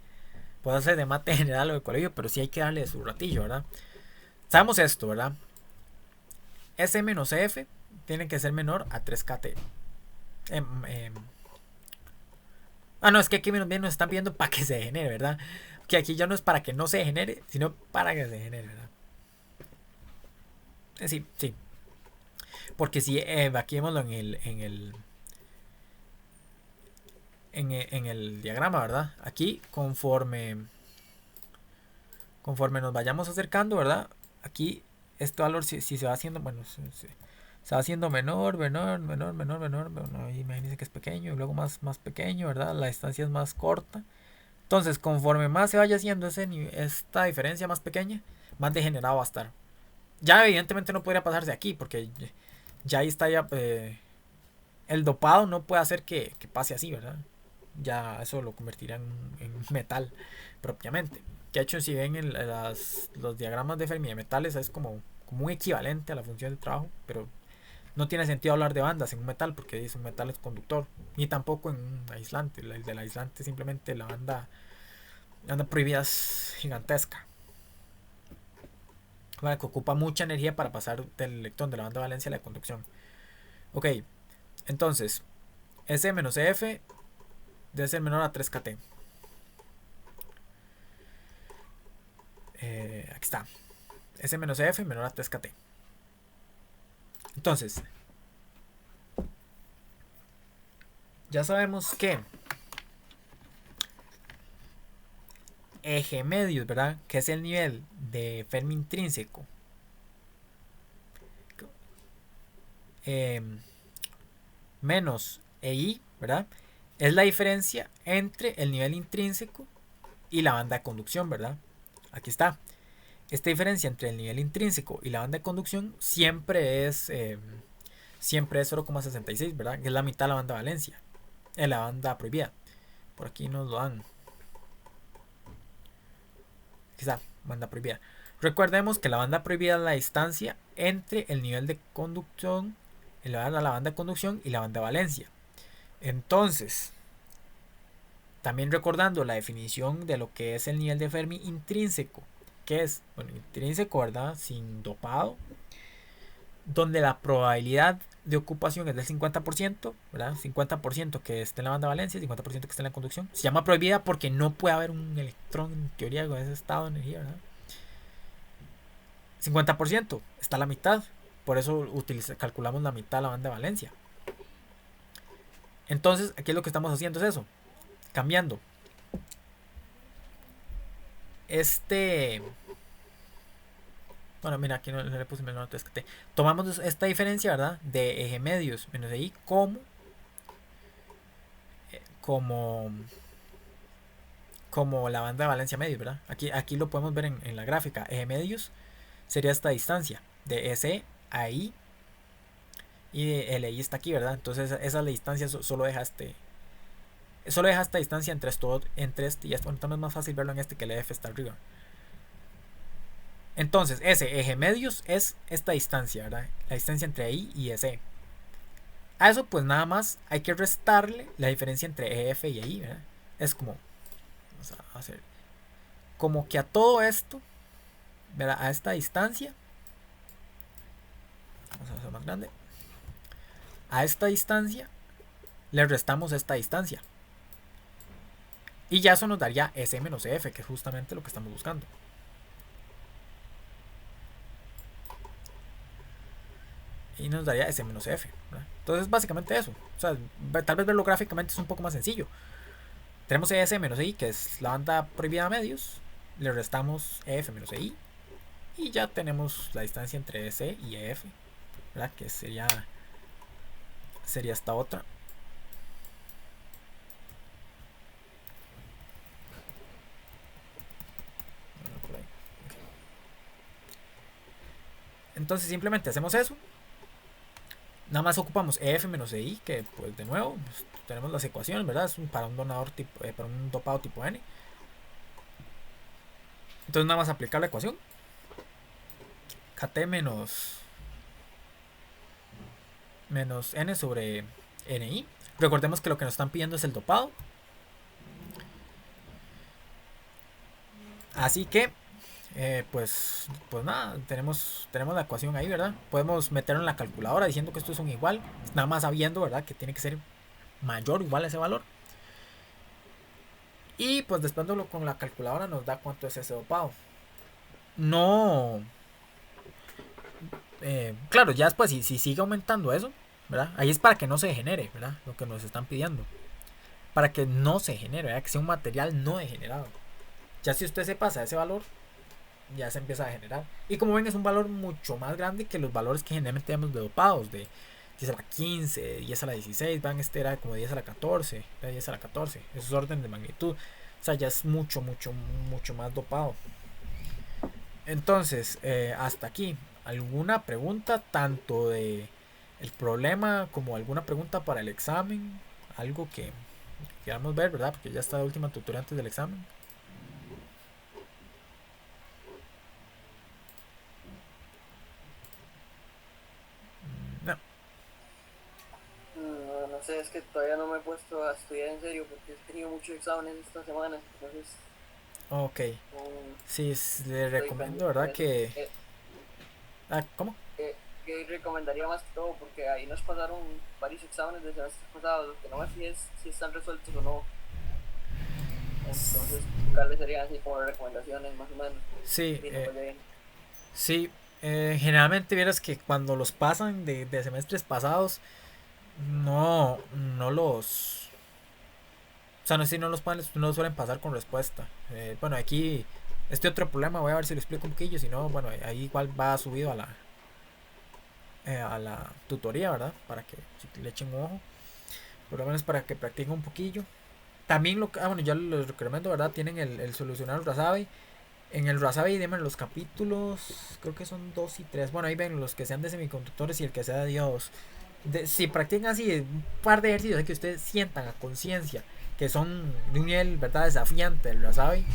Puede ser de mate general o de colegio, pero sí hay que darle su ratillo, ¿verdad? Sabemos esto, ¿verdad? S menos F tiene que ser menor a 3 kT. No, es que aquí menos bien nos están pidiendo para que se genere, ¿verdad? Que aquí ya no es para que no se genere, sino para que se genere, ¿verdad? Sí, sí. Porque si aquí vemoslo en el diagrama, ¿verdad? Aquí conforme nos vayamos acercando, ¿verdad? Aquí este valor si se va haciendo, bueno, se va haciendo menor, bueno, imagínense que es pequeño y luego más pequeño, ¿verdad? La distancia es más corta. Entonces, conforme más se vaya haciendo esta diferencia más pequeña, más degenerado va a estar. Ya evidentemente no podría pasarse aquí, porque ya ahí está el dopado no puede hacer que pase así, ¿verdad? Ya eso lo convertirá en metal propiamente. Que de hecho si ven los diagramas de Fermi de metales es como un equivalente a la función de trabajo, pero no tiene sentido hablar de bandas en un metal porque un metal es conductor, ni tampoco en un aislante. El del aislante simplemente la banda prohibida es gigantesca, que ocupa mucha energía para pasar del electrón de la banda de valencia a la conducción. Ok, entonces S menos F debe ser menor a 3 kT. Aquí está. S menos F menor a 3 kT. Entonces, ya sabemos que eje medios, ¿verdad? Que es el nivel de Fermi intrínseco. Menos EI, ¿verdad? Es la diferencia entre el nivel intrínseco y la banda de conducción, ¿verdad? Aquí está. Esta diferencia entre el nivel intrínseco y la banda de conducción siempre es 0,66, ¿verdad? Que es la mitad de la banda de valencia. En la banda prohibida. Por aquí nos lo dan. Aquí está, banda prohibida. Recordemos que la banda prohibida es la distancia entre el nivel de conducción, la banda de conducción y la banda de valencia. Entonces, también recordando la definición de lo que es el nivel de Fermi intrínseco, que es, bueno, intrínseco, ¿verdad? Sin dopado, donde la probabilidad de ocupación es del 50%, ¿verdad? 50% que esté en la banda de valencia, 50% que esté en la conducción. Se llama prohibida porque no puede haber un electrón en teoría con ese estado de energía, ¿verdad? 50% está a la mitad, por eso calculamos la mitad de la banda de valencia. Entonces, aquí lo que estamos haciendo es eso, cambiando bueno, mira, aquí no le puse menor a t. Tomamos esta diferencia, ¿verdad? De eje medios menos I como la banda de valencia medios, ¿verdad? Aquí lo podemos ver en la gráfica. Eje medios sería esta distancia de S a I y el I está aquí, ¿verdad? Entonces esa es la distancia, solo deja esta distancia entre este y esto. También es más fácil verlo en este que el F está arriba. Entonces, ese eje medios es esta distancia, ¿verdad? La distancia entre I y S. A eso, pues nada más hay que restarle la diferencia entre EF y I, ¿verdad? Es como, vamos a hacer, como que a todo esto, ¿verdad? A esta distancia, vamos a hacer más grande. A esta distancia le restamos esta distancia. Y ya eso nos daría S menos F, que es justamente lo que estamos buscando. Y nos daría S menos F, ¿verdad? Entonces básicamente eso. O sea, tal vez verlo gráficamente es un poco más sencillo. Tenemos S menos I, que es la banda prohibida a medios. Le restamos EF menos EI. Y ya tenemos la distancia entre S y EF, ¿verdad? Que sería esta otra. Entonces simplemente hacemos eso. Nada más ocupamos EF menos EI, que pues de nuevo pues, tenemos las ecuaciones, ¿verdad? Es para un donador tipo, para un dopado tipo N. Entonces nada más aplicar la ecuación. KT menos N sobre NI. Recordemos que lo que nos están pidiendo es el dopado. Así que pues nada, tenemos la ecuación ahí, ¿verdad? Podemos meterlo en la calculadora diciendo que esto es un igual, nada más sabiendo, ¿verdad? Que tiene que ser mayor o igual a ese valor. Y pues después con la calculadora nos da cuánto es ese dopado. No. Claro, ya después si sigue aumentando eso, ¿verdad? Ahí es para que no se degenere, ¿verdad? Lo que nos están pidiendo. Para que no se genere, ¿verdad? Que sea un material no degenerado. Ya si usted se pasa ese valor, ya se empieza a generar. Y como ven, es un valor mucho más grande que los valores que generalmente vemos de dopados, de 10 a la 15, 10 a la 16, van, este era como 10 a la 14, 10 a la 14, esos orden de magnitud. O sea, ya es mucho más dopado. Entonces, hasta aquí, ¿alguna pregunta tanto de el problema como alguna pregunta para el examen? Algo que queramos ver, ¿verdad? Porque ya está la última tutoría antes del examen. No. No sé, es que todavía no me he puesto a estudiar en serio porque he tenido muchos exámenes esta semana, entonces... Ok. Sí, le recomiendo, ¿verdad? Pendiente. Que... ¿Cómo? Que recomendaría más que todo porque ahí nos pasaron varios exámenes del semestre pasado, lo que no me fijé es si están resueltos o no. Entonces, ¿cuáles serían así como recomendaciones más o menos? Sí, Pues, sí. Generalmente vieras que cuando los pasan de semestres pasados, no los... O sea, no sé si no los pueden, no suelen pasar con respuesta. Bueno, aquí este otro problema, voy a ver si lo explico un poquillo, si no, bueno, ahí igual va subido a la tutoría, ¿verdad? Para que le echen un ojo. Por lo menos para que practiquen un poquillo. También bueno, ya los recomiendo, ¿verdad? Tienen el solucionar Rasabi. En el Rasabi deben los capítulos, creo que son 2 y 3. Bueno, ahí ven los que sean de semiconductores y el que sea de Dios. Si practican así un par de ejercicios que ustedes sientan a conciencia que son de un nivel, ¿verdad? Desafiante el Rasabi.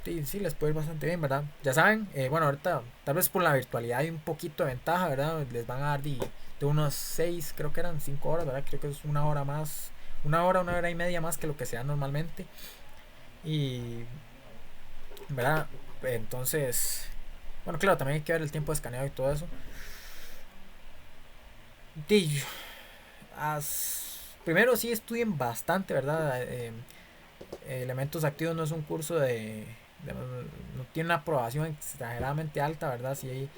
Sí, les puede ir bastante bien, ¿verdad? Ya saben, bueno, ahorita tal vez por la virtualidad hay un poquito de ventaja, ¿verdad? Les van a dar de unos 6, creo que eran 5 horas, ¿verdad? Creo que es una hora más, una hora y media más que lo que se da normalmente. Y, ¿verdad? Entonces, bueno, claro, también hay que ver el tiempo de escaneado y todo eso. Y, primero sí estudien bastante, ¿verdad? Elementos activos no es un curso no tiene una aprobación exageradamente alta, ¿verdad? Si hay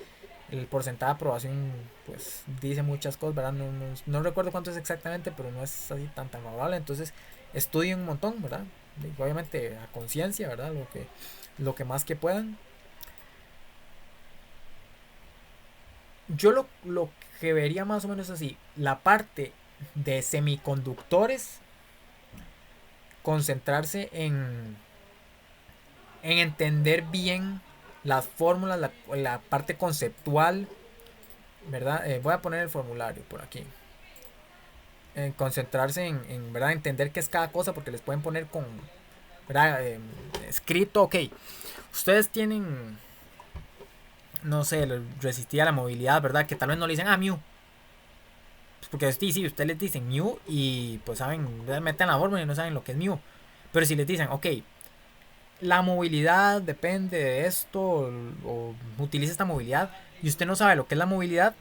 el porcentaje de aprobación, pues dice muchas cosas, ¿verdad? No recuerdo cuánto es exactamente, pero no es así tan favorable. Entonces, estudien un montón, ¿verdad? Y obviamente a conciencia, ¿verdad? Lo que más que puedan. Yo lo que vería más o menos así, la parte de semiconductores, concentrarse en entender bien las fórmulas, la parte conceptual, ¿verdad? Voy a poner el formulario por aquí. Concentrarse ¿verdad? Entender qué es cada cosa, porque les pueden poner con, ¿verdad? Escrito, ok. Ustedes tienen, no sé, resistir a la movilidad, ¿verdad? Que tal vez no le dicen, mu. Pues porque sí, ustedes les dicen mu y pues saben, meten la fórmula y no saben lo que es mu. Pero si les dicen, ok, la movilidad depende de esto o utiliza esta movilidad y usted no sabe lo que es la movilidad,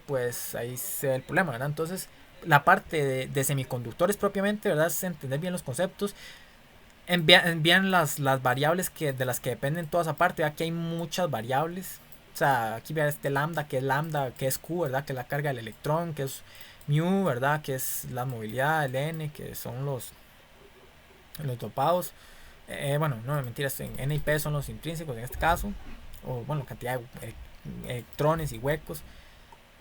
pues ahí se ve el problema, ¿verdad? Entonces, la parte de semiconductores propiamente, ¿verdad? Es entender bien los conceptos. Envían las variables de las que dependen toda esa parte. Aquí hay muchas variables. O sea, aquí vean este lambda, que es Q, ¿verdad? Que es la carga del electrón, que es mu, ¿verdad? Que es la movilidad, el n, que son los dopados. Bueno, no, mentiras, en N y P son los intrínsecos en este caso. O bueno, cantidad de electrones y huecos.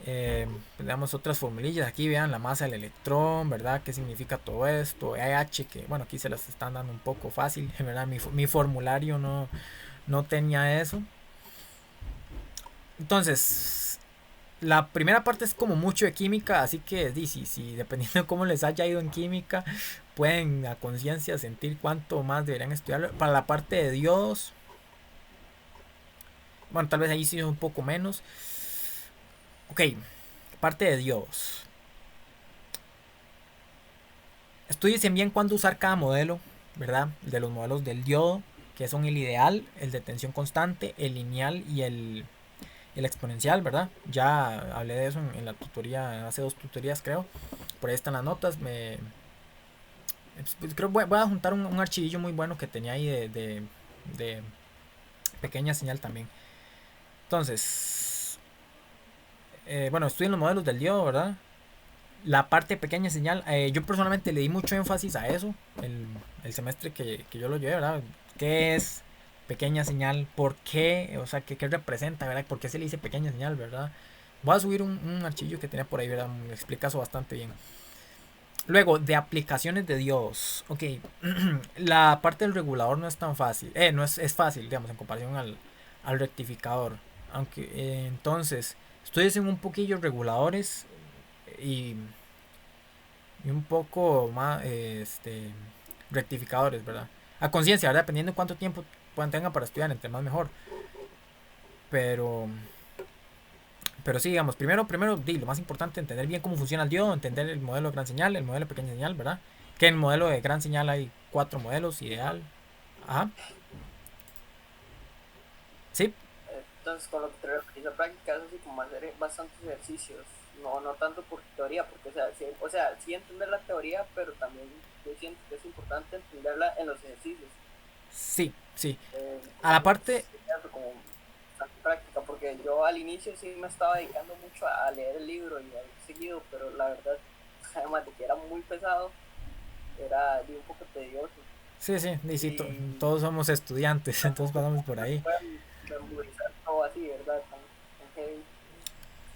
Pues damos otras formulillas aquí, vean la masa del electrón, ¿verdad? ¿Qué significa todo esto? EH, que bueno, aquí se las están dando un poco fácil, ¿verdad? Mi formulario no tenía eso. Entonces, la primera parte es como mucho de química, así que si dependiendo de cómo les haya ido en química, pueden a conciencia sentir cuánto más deberían estudiar. Para la parte de diodos, bueno, tal vez ahí sí es un poco menos. Ok, parte de diodos. Estudiesen bien cuándo usar cada modelo, ¿verdad? De los modelos del diodo, que son el ideal, el de tensión constante, el lineal y el exponencial, ¿verdad? Ya hablé de eso en la tutoría, hace 2 tutorías creo. Por ahí están las notas. Pues creo voy a juntar un archivillo muy bueno que tenía ahí de pequeña señal también. Entonces, bueno, estudien los modelos del diodo, ¿verdad? La parte pequeña señal, yo personalmente le di mucho énfasis a eso el semestre que yo lo llevé, ¿verdad? ¿Qué es pequeña señal? ¿Por qué? O sea, ¿qué representa, verdad? ¿Por qué se le dice pequeña señal, verdad? Voy a subir un archivo que tenía por ahí, ¿verdad? Me explica eso bastante bien. Luego, de aplicaciones de diodos. Ok, la parte del regulador no es tan fácil. No es fácil, digamos, en comparación al rectificador. Aunque, entonces, estudies un poquillo reguladores y un poco más rectificadores, ¿verdad? A conciencia, ¿verdad? Dependiendo de cuánto tiempo tengan para estudiar, entre más mejor. Pero pero sí, digamos, primero lo más importante, entender bien cómo funciona el diodo, entender el modelo de gran señal, el modelo de pequeña señal, ¿verdad? Que en el modelo de gran señal hay 4 modelos, ideal. Ajá. Sí, Entonces, con lo que te refieres a práctica, es así como hacer bastantes ejercicios, no tanto por teoría, porque sí entender la teoría, pero también yo siento que es importante entenderla en los ejercicios. sí, sí. A la parte, Entonces, como bastante práctica, porque yo al inicio sí me estaba dedicando mucho a leer el libro y a ir seguido, pero la verdad, además de que era muy pesado, era un poco tedioso. sí, sí, y sí, Y todos somos estudiantes, entonces tampoco pasamos por no se ahí. puede memorizar todo así, ¿verdad? Tan heavy.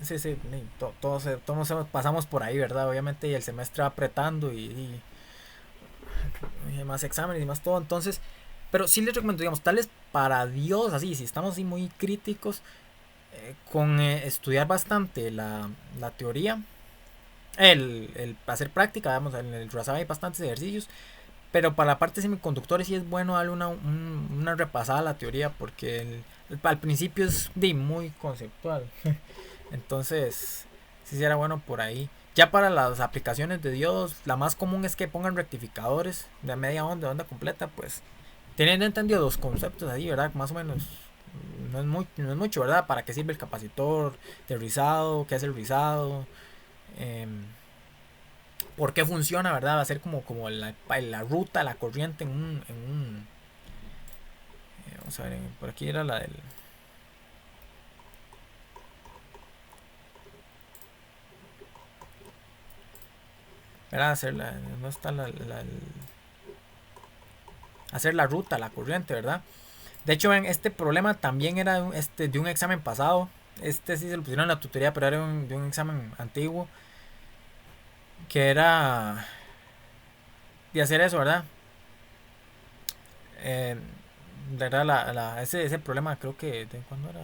Sí, sí, todos pasamos por ahí, ¿verdad? Obviamente y el semestre va apretando y más exámenes y más todo, entonces, pero sí les recomiendo, digamos, tales para Dios, así, si estamos así muy críticos, con estudiar bastante la teoría, el hacer práctica, vamos, en el Razabe hay bastantes ejercicios, pero para la parte de semiconductores sí es bueno darle una repasada a la teoría porque al principio es muy conceptual. Entonces, sí será bueno por ahí. Ya para las aplicaciones de diodos, la más común es que pongan rectificadores de media onda, de onda completa, pues teniendo entendido los conceptos ahí, ¿verdad? Más o menos no es mucho, ¿verdad? ¿Para qué sirve el capacitor de rizado? ¿Qué hace el rizado? Eh, ¿Por qué funciona, verdad? Va a ser como la ruta, la corriente vamos a ver, por aquí era la del... ¿Verdad? No está hacer la ruta, la corriente, ¿verdad? De hecho, ven, este problema también era de un examen pasado. Este sí se lo pusieron en la tutoría, pero era de un examen antiguo. Que era de hacer eso, ¿verdad? Eh, ¿Verdad? Ese problema creo que... ¿De cuándo era?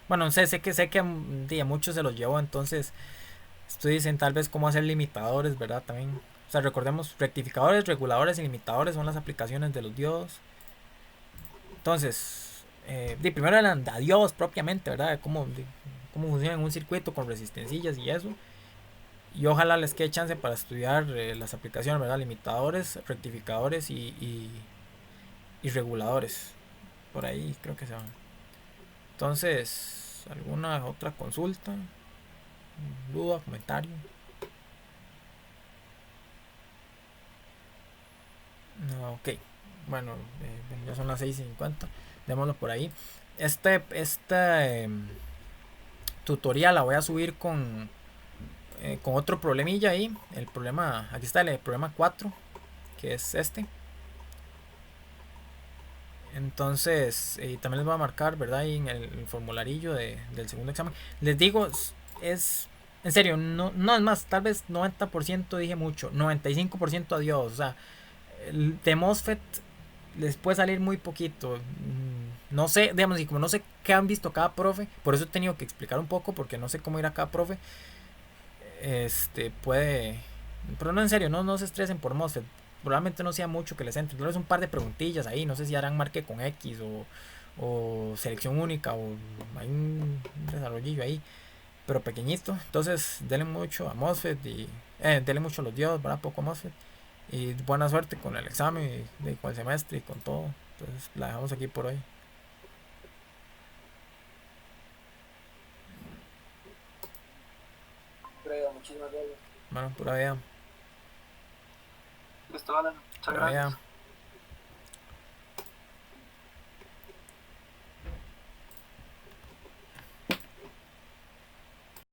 Bueno, no sé, sé que a muchos se los llevó, entonces dicen tal vez cómo hacer limitadores, ¿verdad? También. O sea, recordemos, rectificadores, reguladores y limitadores son las aplicaciones de los diodos. Entonces, primero eran a Dios propiamente, ¿verdad? Cómo funciona en un circuito con resistencias y eso. Y ojalá les quede chance para estudiar las aplicaciones, ¿verdad? Limitadores, rectificadores y reguladores. Por ahí creo que se van. Entonces, ¿alguna otra consulta? ¿Duda? ¿Comentario? No, ok, bueno, ya son las 6:50, démoslo por ahí. Este tutorial la voy a subir con otro problemilla ahí. El problema, aquí está el problema 4 que es este. Entonces, también les voy a marcar, ¿verdad? Ahí en el formularillo del segundo examen. Les digo, es, en serio, no es más, tal vez 90% dije mucho, 95% adiós. O sea, el de MOSFET les puede salir muy poquito. No sé, digamos, y como no sé qué han visto cada profe, por eso he tenido que explicar un poco, porque no sé cómo ir a cada profe. Puede. Pero no, en serio, no se estresen por MOSFET. Probablemente no sea mucho que les entre. Tal vez un par de preguntillas ahí. No sé si harán marque con X o selección única o hay un desarrollillo ahí. Pero pequeñito. Entonces, denle mucho a MOSFET y. Denle mucho a los diodos, ¿verdad? Poco a MOSFET. Y buena suerte con el examen, con el semestre y con todo. Entonces, la dejamos aquí por hoy. Creo, muchísimas gracias. Bueno, pura vida. Listo, vale. Muchas Pura vida. gracias.